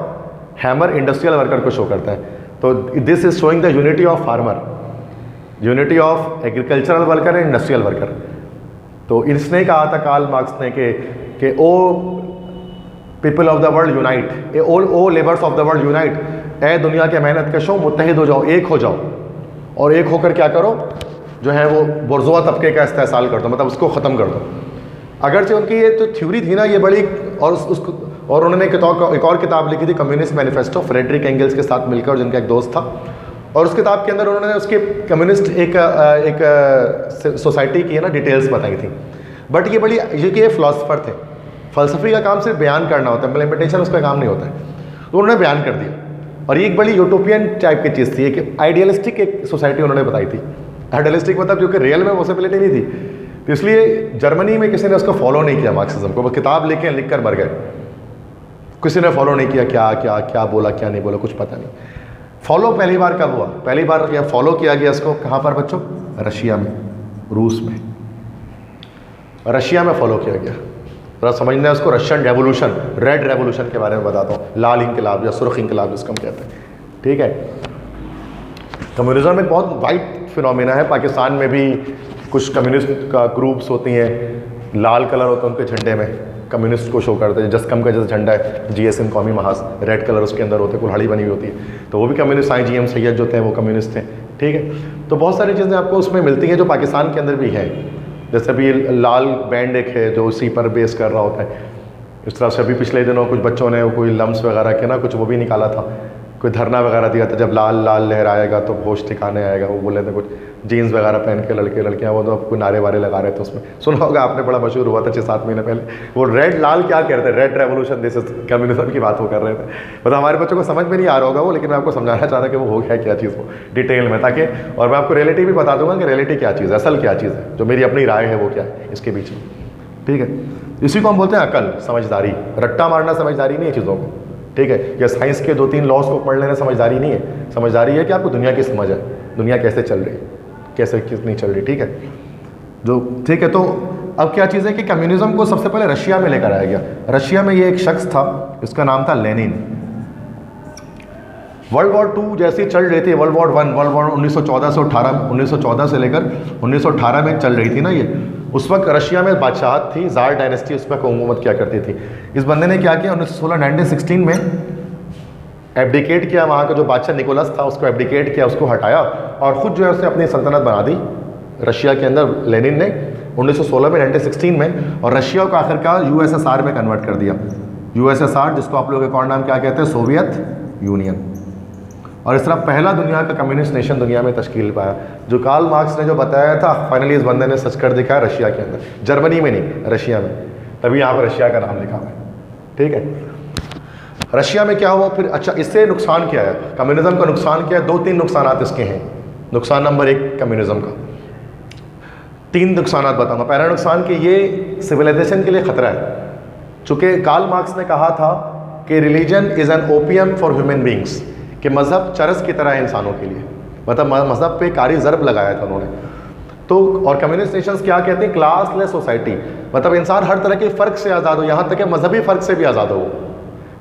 हैमर इंडस्ट्रियल वर्कर को शो करता है। तो this is showing the unity of farmer, unity of agricultural worker and industrial worker. तो इसने कहा था कार्ल मार्क्स ने कि O people of the world unite, O labours of the world unite, ए दुनिया के मेहनत कशों मुत्तहिद हो जाओ, एक हो जाओ और एक होकर क्या करो, जो है वो बोर्जोवा तबके का इस्तेहसाल कर दो, मतलब उसको ख़त्म कर दो। अगरचे उनकी ये तो थ्योरी थी ना ये बड़ी, और उन्होंने एक और किताब लिखी थी कम्युनिस्ट मैनिफेस्टो, फ्रेडरिक एंगल्स के साथ मिलकर, जिनका एक दोस्त था। और उस किताब के अंदर उन्होंने उसके कम्युनिस्ट एक सोसाइटी की है ना डिटेल्स बताई थी। बट ये बड़ी, ये फ़िलासफ़र थे, फ़लसफ़ी का काम सिर्फ बयान करना होता है, इम्प्लीमेंटेशन उसका काम नहीं होता है। तो उन्होंने बयान कर दिया और ये एक बड़ी यूटोपियन टाइप की चीज़ थी, एक आइडियलिस्टिक एक सोसाइटी उन्होंने बताई थी। आइडियलिस्टिक मतलब जो कि रियल में पॉसिबिलिटी नहीं थी। तो इसलिए जर्मनी में किसी ने उसको फॉलो नहीं किया मार्क्सिज्म को, वो किताब लिख कर मर गए, किसी ने फॉलो नहीं किया, क्या बोला क्या नहीं बोला कुछ पता नहीं। फॉलो पहली बार कब हुआ? पहली बार क्या फॉलो किया गया इसको कहाँ पर बच्चों? रशिया में, रूस में, रशिया में फॉलो किया गया। थोड़ा समझना है उसको, रशियन रेवोल्यूशन, रेड रेवोल्यूशन के बारे में बताता हूँ, लाल इंकलाब या सुर्ख इंकलाब जिसको हम कहते हैं। ठीक है, कम्युनिज्म एक बहुत वाइड फिनोमिना है। पाकिस्तान में भी कुछ कम्युनिस्ट का ग्रुप्स होती हैं, लाल कलर होता है उनके झंडे में, कम्युनिस्ट को शो करते हैं। जसकम का जैसे झंडा है, GSM कौमी महाज, रेड कलर उसके अंदर होते हैं, कुल्हाड़ी बनी हुई होती है, तो वो भी कम्युनिस्ट। GM सैयद जो थे वो कम्युनिस्ट थे। ठीक है, तो बहुत सारी चीज़ें आपको उसमें मिलती हैं जो पाकिस्तान के अंदर भी है। जैसे अभी लाल बैंड एक है जो उसी पर बेस कर रहा होता है। इस तरह से अभी पिछले दिनों कुछ बच्चों ने कोई लम्स वगैरह के ना कुछ वो भी निकाला था, कोई धरना वगैरह दिया था, जब लाल लाल लहराएगा तो होश ठिकाने आएगा, वो बोले थे कुछ जीन्स वगैरह पहन के लड़के लड़कियां, वो तो कोई नारे वारे लगा रहे थे उसमें, सुना होगा आपने, बड़ा मशहूर हुआ था 6-7 महीने पहले। वो रेड लाल क्या कह रहे थे, red revolution, this is communism की बात वो कर रहे थे। मतलब हमारे बच्चों को समझ में नहीं आ रहा होगा वो, लेकिन मैं आपको समझाना चाहता कि वो हो गया क्या चीज़ वो डिटेल में, ताकि और मैं आपको रियलिटी भी बता दूंगा कि रियलिटी क्या चीज़ है, असल क्या चीज़ है, जो मेरी अपनी राय है वो क्या है इसके बीच में। ठीक है, इसी को हम बोलते हैं अकल, समझदारी। रट्टा मारना समझदारी नहीं है चीज़ों को, ठीक है, या साइंस के 2-3 लॉज को पढ़ लेना समझदारी नहीं है। समझदारी है कि आपको दुनिया की समझ है, दुनिया कैसे चल रही, कैसे कितनी चल रही। ठीक है, जो ठीक है, तो अब क्या चीज़ है कि कम्युनिज्म को सबसे पहले रशिया में लेकर आया गया। रशिया में ये एक शख्स था, इसका नाम था लेनिन। वर्ल्ड वॉर 2 जैसी चल रही थी, वर्ल्ड वॉर 1, वर्ल्ड वॉर 1914 से लेकर 1918 में चल रही थी ना ये, उस वक्त रशिया में बादशाहत थी, जार डायनेस्टी उस पर हुकूमत क्या करती थी। इस बंदे ने क्या किया, 1916 में एब्डिकेट किया, वहाँ का जो बादशाह निकोलस था उसको एब्डिकेट किया, उसको हटाया और ख़ुद जो है उसने अपनी सल्तनत बना दी रशिया के अंदर, लेनिन ने 1916 में 1916 में, और रशिया को आखिरकार USSR में कन्वर्ट कर दिया। USSR जिसको आप लोग एक और नाम क्या कहते हैं, सोवियत यूनियन। और इस तरह पहला दुनिया का कम्युनिस्ट नेशन दुनिया में तश्कील पाया। जो कार्ल मार्क्स ने जो बताया था, फाइनली इस बंदे ने सच कर दिखाया रशिया के अंदर, जर्मनी में नहीं, रशिया में, तभी यहाँ पर रशिया का नाम लिखा हुआ है। ठीक है, रशिया में क्या हुआ फिर, अच्छा इससे नुकसान क्या है, कम्युनिज्म का नुकसान क्या है, 2-3 नुकसान इसके हैं। नुकसान नंबर 1 कम्युनिज्म का, 3 नुकसान बताऊंगा। पहला नुकसान कि ये सिविलाइजेशन के लिए ख़तरा है, चूँकि कार्ल मार्क्स ने कहा था कि religion is an opium for human beings, कि मज़हब चरस की तरह है इंसानों के लिए, मतलब मज़हब पे कारी ज़रब लगाया था उन्होंने। तो और कम्युनिस्ट नेशंस क्या कहते हैं, क्लासलेस सोसाइटी, मतलब इंसान हर तरह के फ़र्क से आज़ाद हो, यहाँ तक कि मजहबी फ़र्क से भी आज़ाद हो,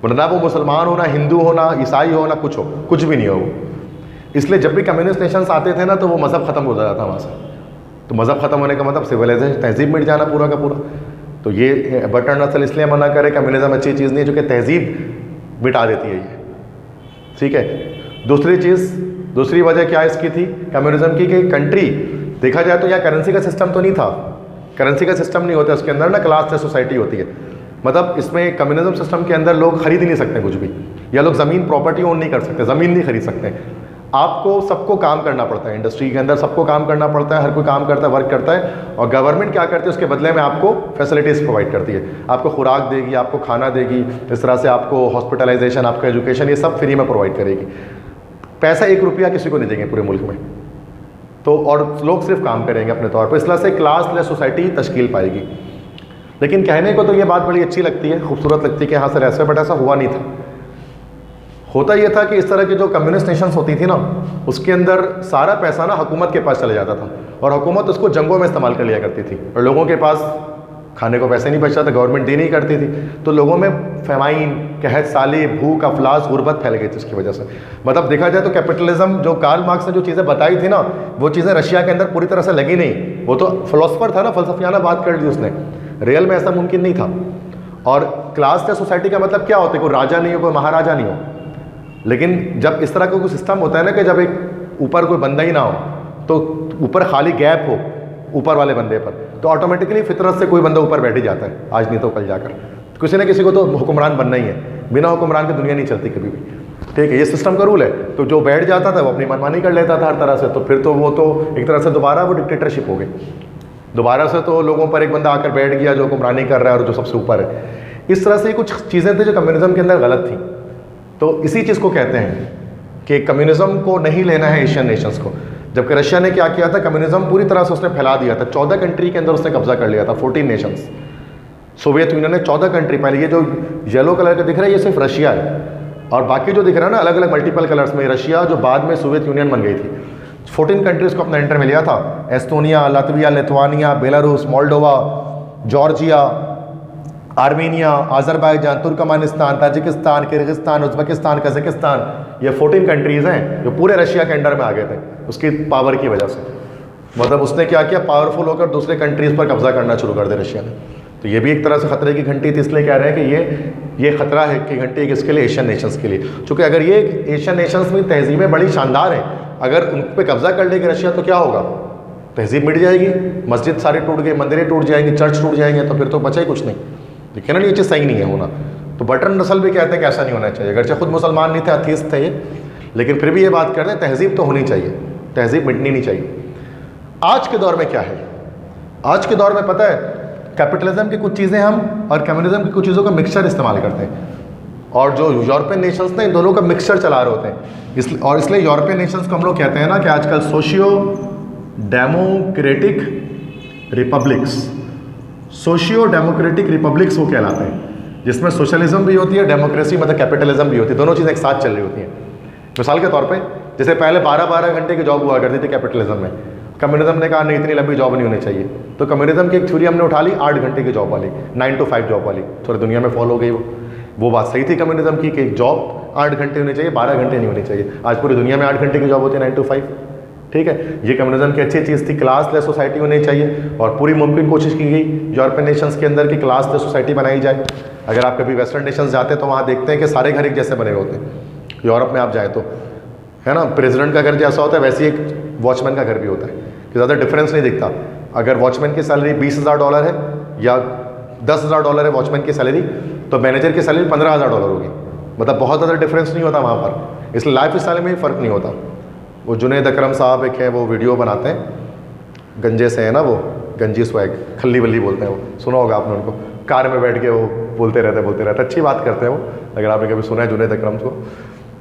मतलब ना वो मुसलमान हो, ना हिंदू हो, ना ईसाई हो, ना कुछ हो, कुछ भी नहीं हो। इसलिए जब भी कम्युनिस्ट नेशंस आते थे ना, तो वो मज़हब ख़त्म हो जाता था वहाँ से। तो मज़हब ख़त्म होने का मतलब सिविलाइजेशन, तहजीब मिट जाना पूरा का पूरा। तो ये बर्टन रसल इसलिए मना करे, कम्युनिज्म अच्छी चीज़ नहीं है, जो कि तहजीब मिटा देती है ये। ठीक है, दूसरी वजह क्या इसकी थी कम्युनिज्म की, कि कंट्री देखा जाए तो यहाँ करेंसी का सिस्टम तो नहीं था, करेंसी का सिस्टम नहीं होता, उसके अंदर ना क्लास सोसाइटी होती है। मतलब इसमें कम्युनिज्म सिस्टम के अंदर लोग खरीद ही नहीं सकते कुछ भी, या लोग ज़मीन प्रॉपर्टी ओन नहीं कर सकते, ज़मीन नहीं खरीद सकते। आपको सबको काम करना पड़ता है, इंडस्ट्री के अंदर सबको काम करना पड़ता है, हर कोई काम करता है, वर्क करता है, और गवर्नमेंट क्या करती है उसके बदले में आपको फैसिलिटीज़ प्रोवाइड करती है, आपको खुराक देगी, आपको खाना देगी, इस तरह से आपको हॉस्पिटलाइजेशन, आपका एजुकेशन, ये सब फ्री में प्रोवाइड करेगी। पैसा 1 रुपया किसी को नहीं देंगे पूरे मुल्क में, तो और लोग सिर्फ काम करेंगे अपने तौर पर, इस तरह से क्लासलेस सोसाइटी तश्कील पाएगी। लेकिन कहने को तो ये बात बड़ी अच्छी लगती है, खूबसूरत लगती है कि हाँ सर ऐसा, बट ऐसा हुआ नहीं था। होता ये था कि इस तरह की जो कम्युनिस्ट नेशंस होती थी ना, उसके अंदर सारा पैसा ना हुकूमत के पास चले जाता था, और हुकूमत उसको जंगों में इस्तेमाल कर लिया करती थी, और लोगों के पास खाने को पैसे नहीं बचता था, गवर्नमेंट दे नहीं करती थी, तो लोगों में फेमाइन, कहत साली, भूख, अफलास, गुर्बत फैल गई थी उसकी वजह से। मतलब देखा जाए तो कैपिटलिज्म, जो कार्ल मार्क्स ने जो चीज़ें बताई थी ना, वो चीज़ें रशिया के अंदर पूरी तरह से लगी नहीं। वो तो फिलोसफर था ना, फलसफियाना बात कर ली उसने, रियल में ऐसा मुमकिन नहीं था। और क्लास या सोसाइटी का मतलब क्या होता है, कोई राजा नहीं हो, कोई महाराजा नहीं हो, लेकिन जब इस तरह का कोई सिस्टम होता है ना, कि जब एक ऊपर कोई बंदा ही ना हो, तो ऊपर खाली गैप हो ऊपर वाले बंदे पर, तो ऑटोमेटिकली फितरत से कोई बंदा ऊपर बैठ ही जाता है, आज नहीं तो कल जाकर। किसी न किसी को तो हुक्मरान बनना ही है, बिना हुक्मरान की दुनिया नहीं चलती कभी भी। ठीक है, ये सिस्टम का रूल है। तो जो बैठ जाता था वो अपनी मनमानी कर लेता था हर तरह से, तो फिर तो वो तो एक तरह से दोबारा वो डिक्टेटरशिप हो गई, दोबारा से तो लोगों पर एक बंदा आकर बैठ गया जो हुक्मरानी कर रहा है और जो सबसे ऊपर है। इस तरह से कुछ चीज़ें थी जो कम्युनिज्म के अंदर गलत थी। तो इसी चीज़ को कहते हैं कि कम्युनिज्म को नहीं लेना है एशियन नेशंस को। जबकि रशिया ने क्या किया था, कम्युनिज्म पूरी तरह से उसने फैला दिया था, 14 कंट्री के अंदर उसने कब्जा कर लिया था, 14 नेशंस। सोवियत यूनियन ने 14 कंट्री, पहले ये जो येलो कलर का दिख रहा है ये सिर्फ रशिया है, और बाकी जो दिख रहा है ना अलग अलग मल्टीपल कलर्स में, रशिया जो बाद में सोवियत यूनियन बन गई थी, 14 कंट्रीज़ को अपना एंटर में लिया था। Estonia, Latvia, Lithuania, Belarus, Moldova, Georgia, Armenia, Azerbaijan, Turkmenistan, Tajikistan, Kyrgyzstan, Uzbekistan, Kazakhstan, ये 14 कंट्रीज़ हैं जो पूरे रशिया के अंडर में आ गए थे उसकी पावर की वजह से। मतलब उसने क्या किया, पावरफुल होकर दूसरे कंट्रीज़ पर कब्जा करना शुरू कर दिया रशिया ने। तो ये भी एक तरह से ख़तरे की घंटी थी, इसलिए कह रहे हैं कि ये ख़तरा है कि घंटी किसके लिए, एशियन नेशंस के लिए। चूँकि अगर ये एशियन नेशंस में तहजीबें बड़ी शानदार हैं, अगर उन पर कब्जा कर लेगी रशिया तो क्या होगा, तहजीब मिट जाएगी, मस्जिद सारे टूट गए, मंदिरें टूट जाएंगी, चर्च टूट जाएंगे, तो फिर तो बचा ही कुछ नहीं। लेकिन ना ये चीज़ सही नहीं है होना। तो बर्ट्रैंड रसल भी कहते हैं कि ऐसा नहीं होना चाहिए, अगरचे खुद मुसलमान नहीं थे, अथीस्ट थे ये, लेकिन फिर भी ये बात करते हैं तहजीब तो होनी चाहिए, तहजीब मिटनी नहीं चाहिए। आज के दौर में क्या है, आज के दौर में पता है कैपिटलिज्म की कुछ चीज़ें हम और कम्युनिज्म की कुछ चीज़ों का मिक्सचर इस्तेमाल करते हैं, और जो यूरोपियन नेशंस ने इन दोनों का मिक्सचर चला रहे होते हैं, इसलिए यूरोपियन नेशंस को हम लोग कहते हैं ना कि आजकल socio democratic republics, socio democratic republics वो कहलाते हैं, जिसमें सोशलिज्म भी होती है, डेमोक्रेसी मतलब कैपिटलिज्म भी होती है, दोनों चीज़ें एक साथ चल रही होती हैं। मिसाल के तौर पे जैसे पहले 12-12 घंटे की जॉब हुआ करती थी कैपिटलिज्म में, कम्युनिज्म ने कहा नहीं इतनी लंबी जॉब नहीं होनी चाहिए, तो कम्युनिज्म की एक थ्योरी हमने उठा ली 8 घंटे की जॉब वाली, 9 to 5 जॉब वाली, थोड़ी दुनिया में फॉलो हो गई वो बात सही थी कम्युनिज्म की कि जॉब 8 घंटे होनी चाहिए, 12 घंटे नहीं होनी चाहिए। आज पूरी दुनिया में 8 घंटे की जॉब होती है, 9 to 5, ठीक है। ये कम्युनिज्म की अच्छी चीज़ थी, क्लासलेस सोसाइटी होनी चाहिए, और पूरी मुमकिन कोशिश की गई यूरोपियन नेशंस के अंदर की क्लासलेस सोसाइटी बनाई जाए। अगर आप कभी वेस्टर्न नेशंस जाते हैं तो वहाँ देखते हैं कि सारे घर एक जैसे बने होते हैं। यूरोप में आप जाए तो है ना, प्रेसिडेंट का घर जैसा होता है वैसे ही एक वॉचमैन का घर भी होता है, कि ज़्यादा डिफरेंस नहीं दिखता। अगर वॉचमैन की सैलरी $20,000 है या $10,000 है वॉचमैन की सैलरी, तो मैनेजर की सैलरी $15,000 होगी, मतलब बहुत ज़्यादा डिफरेंस नहीं होता वहाँ पर, इसलिए लाइफ स्टाइल में भी फ़र्क नहीं होता। वो जुनैद अकरम साहब एक हैं, वो वीडियो बनाते हैं, गंजे से है ना, वो गंजी स्वैग, खल्ली वल्ली बोलते हैं, वो सुना होगा आपने उनको, कार में बैठ के वो बोलते रहते, अच्छी बात करते हैं वो, अगर आपने कभी सुना है जुनैद अकरम को।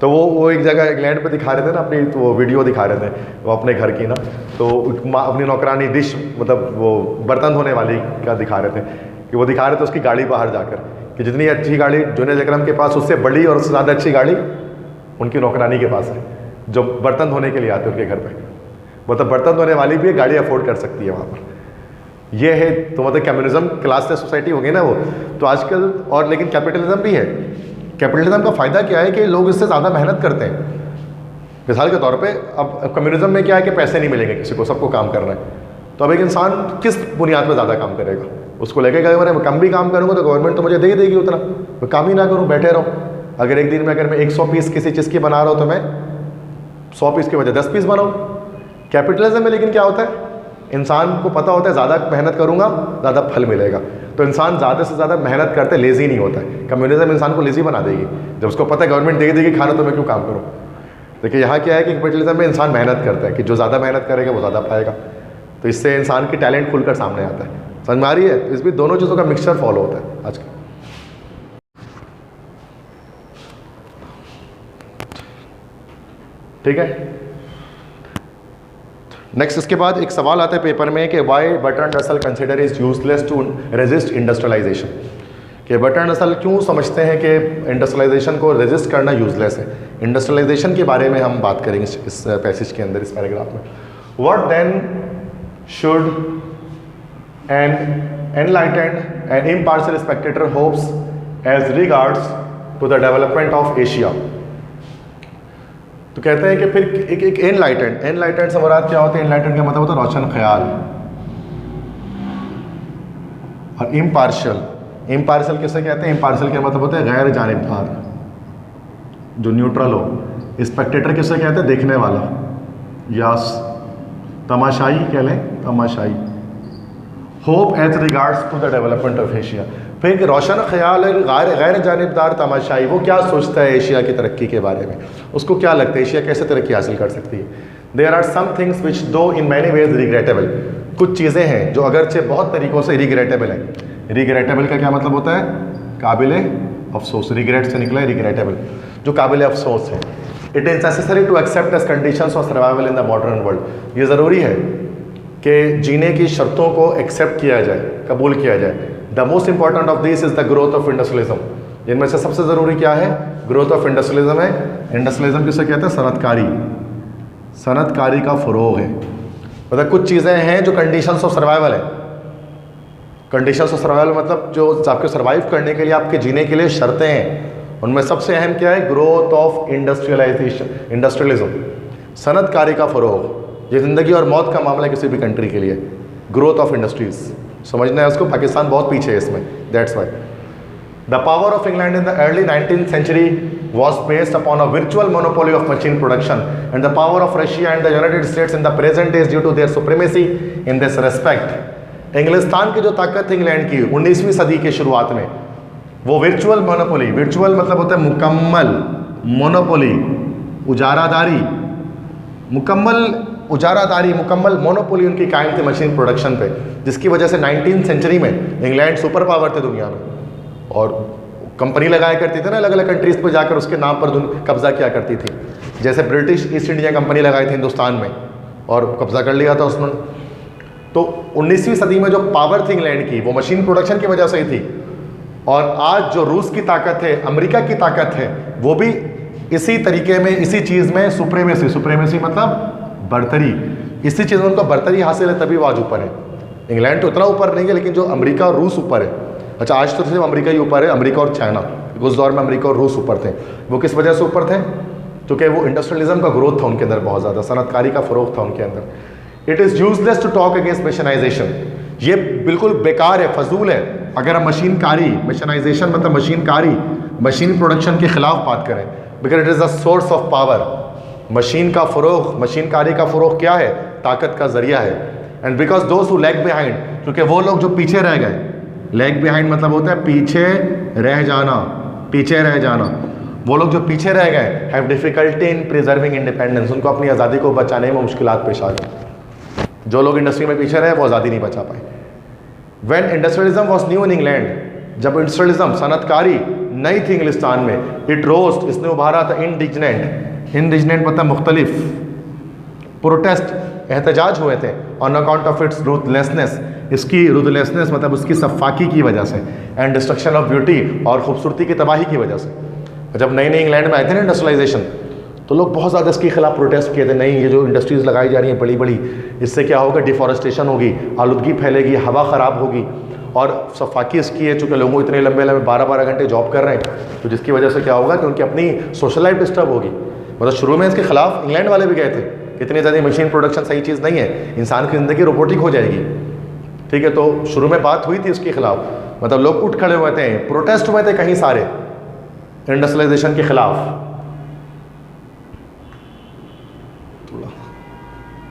तो वो एक जगह इंग्लैंड पे दिखा रहे थे ना अपनी, तो वो वीडियो दिखा रहे थे वो अपने घर की ना, तो अपनी नौकरानी डिश मतलब वो बर्तन धोने वाली का दिखा रहे थे, कि वो दिखा रहे थे उसकी गाड़ी बाहर जाकर, कि जितनी अच्छी गाड़ी जुनैद अकरम के पास उससे बड़ी और उससे ज़्यादा अच्छी गाड़ी उनकी नौकरानी के पास है, जो बर्तन धोने के लिए आते हैं उनके घर पे, मतलब बर्तन धोने वाली भी गाड़ी अफोर्ड कर सकती है वहाँ पर। ये है तो मतलब कम्युनिज्म क्लासलेस सोसाइटी हो गई ना वो तो आजकल, और लेकिन कैपिटलिज्म भी है। कैपिटलिज्म का फ़ायदा क्या है कि लोग इससे ज़्यादा मेहनत करते हैं। मिसाल के तौर पे अब कम्युनिज्म में क्या है कि पैसे नहीं मिलेंगे किसी को, सबको काम करना है, तो अब एक इंसान किस बुनियाद पर ज़्यादा काम करेगा, उसको लगेगा अगर मैं कम भी काम करूँगा तो गवर्नमेंट तो मुझे दे देगी उतना, मैं काम ही ना करूँ बैठे रहूँ। अगर एक दिन में अगर मैं 100 पीस किसी चीज़ की बना रहा हूँ तो मैं 100 पीस की वजह 10 पीस बनाऊँ। कैपिटलिज्म में लेकिन क्या होता है, इंसान को पता होता है ज़्यादा मेहनत करूँगा ज़्यादा फल मिलेगा, तो इंसान ज़्यादा से ज़्यादा मेहनत करते लेज़ी नहीं होता है। कम्युनिज्म इंसान को लेज़ी बना देगी, जब उसको पता है गवर्नमेंट दे देगी खाना तो मैं क्यों काम करूँ। देखिए यहाँ क्या है कि कैपिटलिज्म में इंसान मेहनत करता है कि जो ज़्यादा मेहनत करेगा वो ज़्यादा पाएगा, तो इससे इंसान की टैलेंट खुलकर सामने आता है। समझ में आ रही है, इस भी दोनों चीज़ों का मिक्सचर फॉलो होता है आज का। ठीक है, नेक्स्ट इसके बाद एक सवाल आता है पेपर में कि why Bertrand Russell consider is useless to resist industrialisation, कि बर्ट्रैंड रसल क्यों समझते हैं कि इंडस्ट्रियलाइजेशन को रेजिस्ट करना यूजलेस है। इंडस्ट्रियलाइजेशन के बारे में हम बात करेंगे इस पैसेज के अंदर, इस पैराग्राफ में। What then should an enlightened and impartial spectator hope as regards to the development of Asia. तो कहते हैं कि फिर एक एनलाइटेंड से मुराद क्या होता है, एनलाइटेंड का मतलब होता है रोशन ख्याल, और इम्पार्शियल किसे कहते हैं, इम्पार्शियल का मतलब होता है गैर जानिबदार, जो न्यूट्रल हो। स्पेक्टेटर किसे कहते हैं, देखने वाला, या तमाशाई कह लें, तमाशाई। Hope as regards to the development of Asia, फिर एक रोशन ख्याल है गैर जानिबदार तमाशाई, वो क्या सोचता है एशिया की तरक्की के बारे में, उसको क्या लगता है एशिया कैसे तरक्की हासिल कर सकती है। There are some things which though in many ways regrettable, कुछ चीज़ें हैं जो अगरचे बहुत तरीक़ों से रिग्रेटेबल हैं। रिग्रेटेबल का क्या मतलब होता है, काबिल अफसोस, रिग्रेट से निकला है रिग्रेटेबल, जो काबिल अफसोस है। It is necessary to accept as conditions of survival in the modern world, ये ज़रूरी है कि जीने की शर्तों को एक्सेप्ट किया जाए, कबूल किया जाए। The most important of this is the growth of industrialism, जिनमें से सबसे ज़रूरी क्या है, ग्रोथ ऑफ इंडस्ट्रियलिज्म है। इंडस्ट्रियलिज्म किसे कहते हैं, सनतकारी, सनतकारी का फ़रोग़ है। मतलब कुछ चीज़ें हैं जो कंडीशंस ऑफ सर्वाइवल है। कंडीशंस ऑफ सर्वाइवल मतलब जो आपके सर्वाइव करने के लिए, आपके जीने के लिए शर्तें हैं, उनमें सबसे अहम क्या है, ग्रोथ ऑफ इंडस्ट्रियलिज्म, सनतकारी का फ़रोग़। ये ज़िंदगी और मौत का मामला है किसी भी कंट्री के लिए, ग्रोथ ऑफ इंडस्ट्रीज़ समझना है उसको। पाकिस्तान बहुत पीछे है इसमें, that's why. The power of England in the early 19th century was based upon a virtual monopoly of machine production, and the power of Russia and the United States in the present is due to their supremacy in this respect. इंग्लिस्तान की जो ताकत थी England की 19वीं सदी के शुरुआत में, वो वर्चुअल मोनोपोली, वर्चुअल मतलब होता है मुकम्मल, मोनोपोली उजारादारी, मुकम्मल उजारादारी, मुकम्मल मोनोपोली उनकी कायम थी मशीन प्रोडक्शन पे, जिसकी वजह से 19वीं सेंचुरी में इंग्लैंड सुपर पावर थे दुनिया में और कंपनी लगाया करती थी ना अलग अलग कंट्रीज पे जाकर उसके नाम पर कब्जा किया करती थी। जैसे ब्रिटिश ईस्ट इंडिया कंपनी लगाई थी हिंदुस्तान में और कब्जा कर लिया था उसने। तो 19वीं सदी में जो पावर थी इंग्लैंड की वो मशीन प्रोडक्शन की वजह से ही थी। और आज जो रूस की ताकत है, अमेरिका की ताकत है, वो भी इसी तरीके में, इसी चीज़ में सुप्रीमेसी, सुप्रीमेसी मतलब बर्तरी, इसी चीज़ में उनको बर्तरी हासिल है तभी वो आज ऊपर है। इंग्लैंड तो उतना ऊपर नहीं है लेकिन जो अमेरिका और रूस ऊपर है। अच्छा आज तो सिर्फ अमेरिका ही ऊपर है, अमेरिका और चाइना। उस दौर में अमेरिका और रूस ऊपर थे। वो किस वजह से ऊपर थे? क्योंकि वो इंडस्ट्रियलिज्म का ग्रोथ था उनके अंदर, बहुत ज़्यादा सनतकारी का फ़रोग था उनके अंदर। It is useless to talk against mechanisation, ये बिल्कुल बेकार है, फजूल है अगर हम मशीनकारी, मशीनाइजेशन मतलब मशीनकारी, मशीन प्रोडक्शन के खिलाफ बात करें, because it is a source of power. Machine का फ़रोग, मशीनकारी का फ़रोग क्या है? ताकत का ज़रिया है। And because those who lag behind, क्योंकि वो लोग जो पीछे रह गए, लैग बिहाइंड मतलब होता है पीछे रह जाना, पीछे रह जाना। वो लोग जो पीछे रह गए have difficulty in preserving independence, उनको अपनी आज़ादी को बचाने में मुश्किलात पेश आ गई। जो लोग इंडस्ट्री में पीछे रहे वो आज़ादी नहीं बचा पाए। When industrialism was new in England, जब इंडस्ट्रियलिज्म सनतकारी नई थी इंग्लिस्तान में, इट रोस्ट, इसने उभारा था इंडिजनेंट, इंडिजनेंट मतलब मुख्तलिफ, प्रोटेस्ट, एहतजाज हुए थे on account of its ruthlessness, इसकी रूथलेसनेस मतलब उसकी सफाकी की वजह से, एंड डिस्ट्रक्शन ऑफ ब्यूटी और खूबसूरती की तबाही की वजह से। जब नई नई इंग्लैंड में आए थे ना इंडस्ट्रियलाइजेशन, तो लोग बहुत ज़्यादा इसके खिलाफ प्रोटेस्ट किए थे। नहीं, ये जो इंडस्ट्रीज़ लगाई जा रही हैं बड़ी बड़ी, इससे क्या होगा? डिफॉरेस्टेशन होगी, आलूदगी फैलेगी, हवा ख़राब होगी। और सफाकी इसकी है चूँकि लोगों इतने लंबे लंबे 12-12 घंटे जॉब कर रहे हैं, तो जिसकी वजह से क्या होगा कि उनकी अपनी सोशल लाइफ डिस्टर्ब होगी। मतलब शुरू में इसके खिलाफ इंग्लैंड वाले भी गए थे, इतनी ज़्यादा मशीन प्रोडक्शन सही चीज़ नहीं है, इंसान की ज़िंदगी रोबोटिक हो जाएगी। ठीक है, तो शुरू में बात हुई थी उसके खिलाफ, मतलब लोग उठ खड़े हुए थे, प्रोटेस्ट हुए थे कहीं सारे इंडस्ट्रियलाइजेशन के खिलाफ।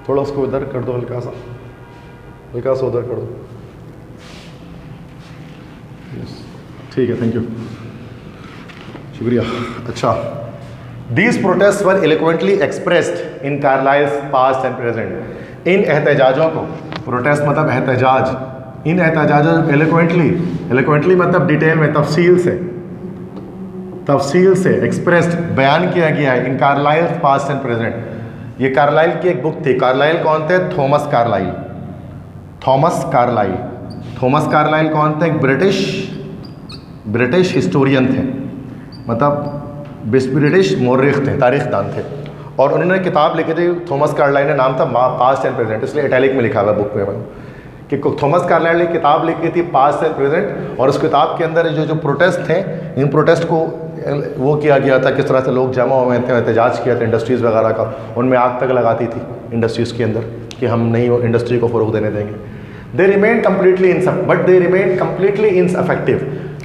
थोड़ा उसको इधर कर दो, हल्का सा, हल्का सा उधर कर दो। ठीक है, थैंक यू, शुक्रिया। अच्छा, these protest were eloquently expressed in Carlyle's past and present. इन एहतजाजों को, प्रोटेस्ट मतलब एहतजाज, इन एहतजाजों एलोक्वेंटली, एलोक्वेंटली मतलब डिटेल में, तफसील से एक्सप्रेस्ड, बयान किया गया है in Carlyle's past and present. ये कार्लाइल की एक बुक थी। कार्लाइल कौन थे? Thomas Carlyle. Thomas Carlyle, Thomas Carlyle कौन थे? एक ब्रिटिश हिस्टोरियन थे, मतलब ब्रिटिश मौर्रिख थे, तारीखदान थे। और उन्होंने किताब लिखी थी, थॉमस कार्लाइल ने, नाम था पास्ट एंड प्रेजेंट, इसलिए इटैलिक में लिखा हुआ बुक में कि थॉमस कार्लाइल ने किताब लिखी थी पास्ट एंड प्रेजेंट। और उस किताब के अंदर जो प्रोटेस्ट थे, इन प्रोटेस्ट को वो किया गया था, किस तरह से लोग जमा हुए थे, एहतजाज किया था इंडस्ट्रीज़ वगैरह का, उनमें आग तक लगाती थी इंडस्ट्रीज़ के अंदर कि हम नहीं इंडस्ट्री को फ़रोग देने देंगे। दे रिमेन कम्प्लीटली इनफेक्टिव,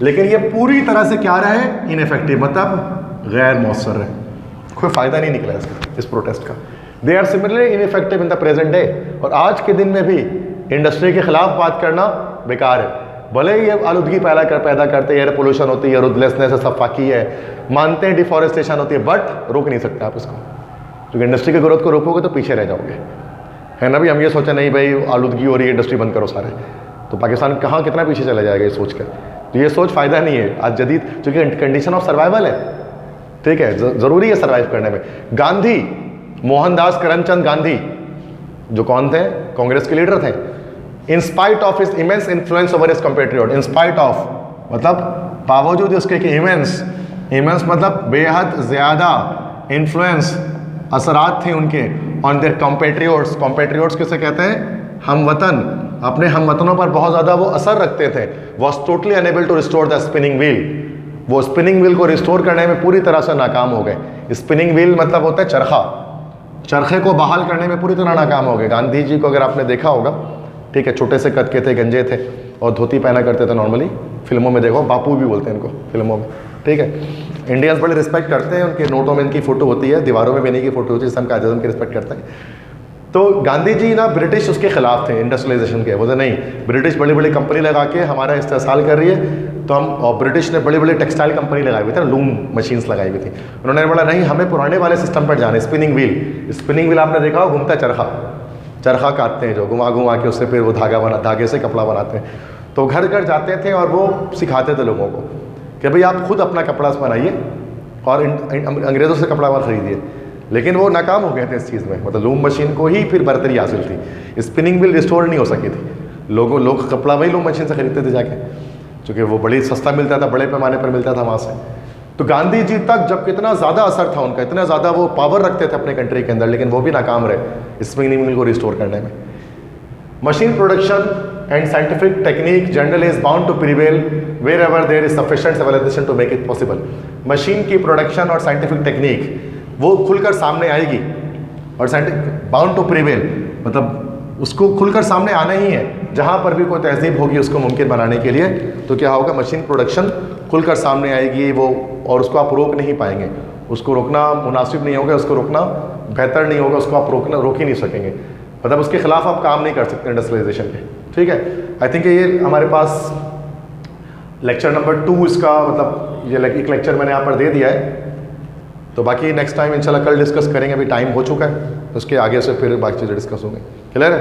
लेकिन ये पूरी तरह से क्या रहे? इनफेक्टिव, मतलब गैर मौसर रहे, कोई फ़ायदा नहीं निकला इस प्रोटेस्ट का। They are similarly ineffective in the present day. और आज के दिन में भी इंडस्ट्री के खिलाफ बात करना बेकार है। भले ही ये आलूदगी पैदा करते, एयर पोल्यूशन होती है, रूथलेसनेस है, सफाकी है, मानते हैं डिफॉरेस्टेशन होती है, बट रोक नहीं सकते आप इसको, क्योंकि इंडस्ट्री की ग्रोथ को रोकोगे तो पीछे रह जाओगे, है ना। भी हम ये सोचा नहीं भाई आलूदगी हो रही है, इंडस्ट्री बंद करो सारे, तो पाकिस्तान कहाँ कितना पीछे चला जाएगा ये सोच कर। तो ये सोच फ़ायदा नहीं है आज जदीद, क्योंकि कंडीशन ऑफ सर्वाइवल है। ठीक है, ज़रूरी है सर्वाइव करने में। गांधी, मोहनदास करमचंद गांधी, जो कौन थे? कांग्रेस के लीडर थे। In spite of his immense influence over his compatriot, in spite of मतलब बावजूद उसके कि इमेंस मतलब बेहद ज़्यादा इन्फ्लुएंस, असरात थे उनके ऑन देयर कंपेट्रियट्स। कंपेट्रियट्स किसे कहते हैं? हम वतन, अपने हम वतनों पर बहुत ज़्यादा वो असर रखते थे। Was totally unable to restore the spinning wheel, वो स्पिनिंग व्हील को रिस्टोर करने में पूरी तरह से नाकाम हो गए। स्पिनिंग व्हील मतलब होता है चरखा, चरखे को बहाल करने में पूरी तरह नाकाम हो गए। गांधी जी को अगर आपने देखा होगा, ठीक है, छोटे से कद के थे, गंजे थे और धोती पहना करते थे नॉर्मली, फिल्मों में देखो, बापू भी बोलते हैं इनको फिल्मों में। ठीक है, इंडियंस बड़े रिस्पेक्ट करते हैं उनके, नोटों में इनकी फ़ोटो होती है, दीवारों में भी इन्हीं की फ़ोटो होती है, जिससे हम कायद-ए-आज़म की रिस्पेक्ट करते हैं। तो गांधी जी ना ब्रिटिश उसके खिलाफ थे इंडस्ट्रियलाइजेशन के, बोलते नहीं ब्रिटिश बड़ी बड़ी कंपनी लगा के हमारा इस्तेसाल कर रही है तो हम, और ब्रिटिश ने बड़ी बड़ी टेक्सटाइल कंपनी लगाई हुई थी ना, लूम मशीन्स लगाई हुई थी, उन्होंने बोला नहीं हमें पुराने वाले सिस्टम पर जाना है, स्पिनिंग व्हील। स्पिनिंग व्हील आपने देखा हो, घूमता चरखा काटते हैं जो घुमा घुमा के उससे फिर वो धागे से कपड़ा बनाते हैं। तो घर घर जाते थे और वो सिखाते थे लोगों को कि भाई आप खुद अपना कपड़ा बनाइए और अंग्रेज़ों से कपड़ा मत खरीदिए। लेकिन वो नाकाम हो गए थे इस चीज़ में, मतलब लूम मशीन को ही फिर बरतरी हासिल थी, स्पिनिंग व्हील रिस्टोर नहीं हो सकी थी। लोग कपड़ा वही लूम मशीन से खरीदते थे जाके, क्योंकि वो बड़ी सस्ता मिलता था, बड़े पैमाने पर मिलता था वहाँ से। तो गांधी जी तक जब कितना ज़्यादा असर था उनका, इतना ज़्यादा वो पावर रखते थे अपने कंट्री के अंदर, लेकिन वो भी नाकाम रहे स्पिनिंग व्हील को रिस्टोर करने में। Machine production and scientific technique generally is bound to prevail wherever there is sufficient civilisation to make it possible. Machine की प्रोडक्शन और साइंटिफिक टेक्निक वो खुलकर सामने आएगी, और साइंटिफिक बाउंड टू प्रिवेल मतलब उसको खुलकर सामने आना ही है। जहाँ पर भी कोई तहजीब होगी उसको मुमकिन बनाने के लिए, तो क्या होगा, मशीन प्रोडक्शन खुलकर सामने आएगी वो, और उसको आप रोक नहीं पाएंगे, उसको रोकना मुनासिब नहीं होगा, उसको रोकना बेहतर नहीं होगा, उसको आप रोक ही नहीं सकेंगे, मतलब उसके खिलाफ आप काम नहीं कर सकते इंडस्ट्रियलाइजेशन के। ठीक है, आई थिंक ये हमारे पास लेक्चर नंबर 2 इसका मतलब ये एक लेक्चर मैंने यहाँ पर दे दिया है। तो बाकी नेक्स्ट टाइम इंशाल्लाह कल डिस्कस करेंगे, अभी टाइम हो चुका है, उसके आगे से फिर बाकी चीज़ें डिस्कस होंगे। क्लियर है?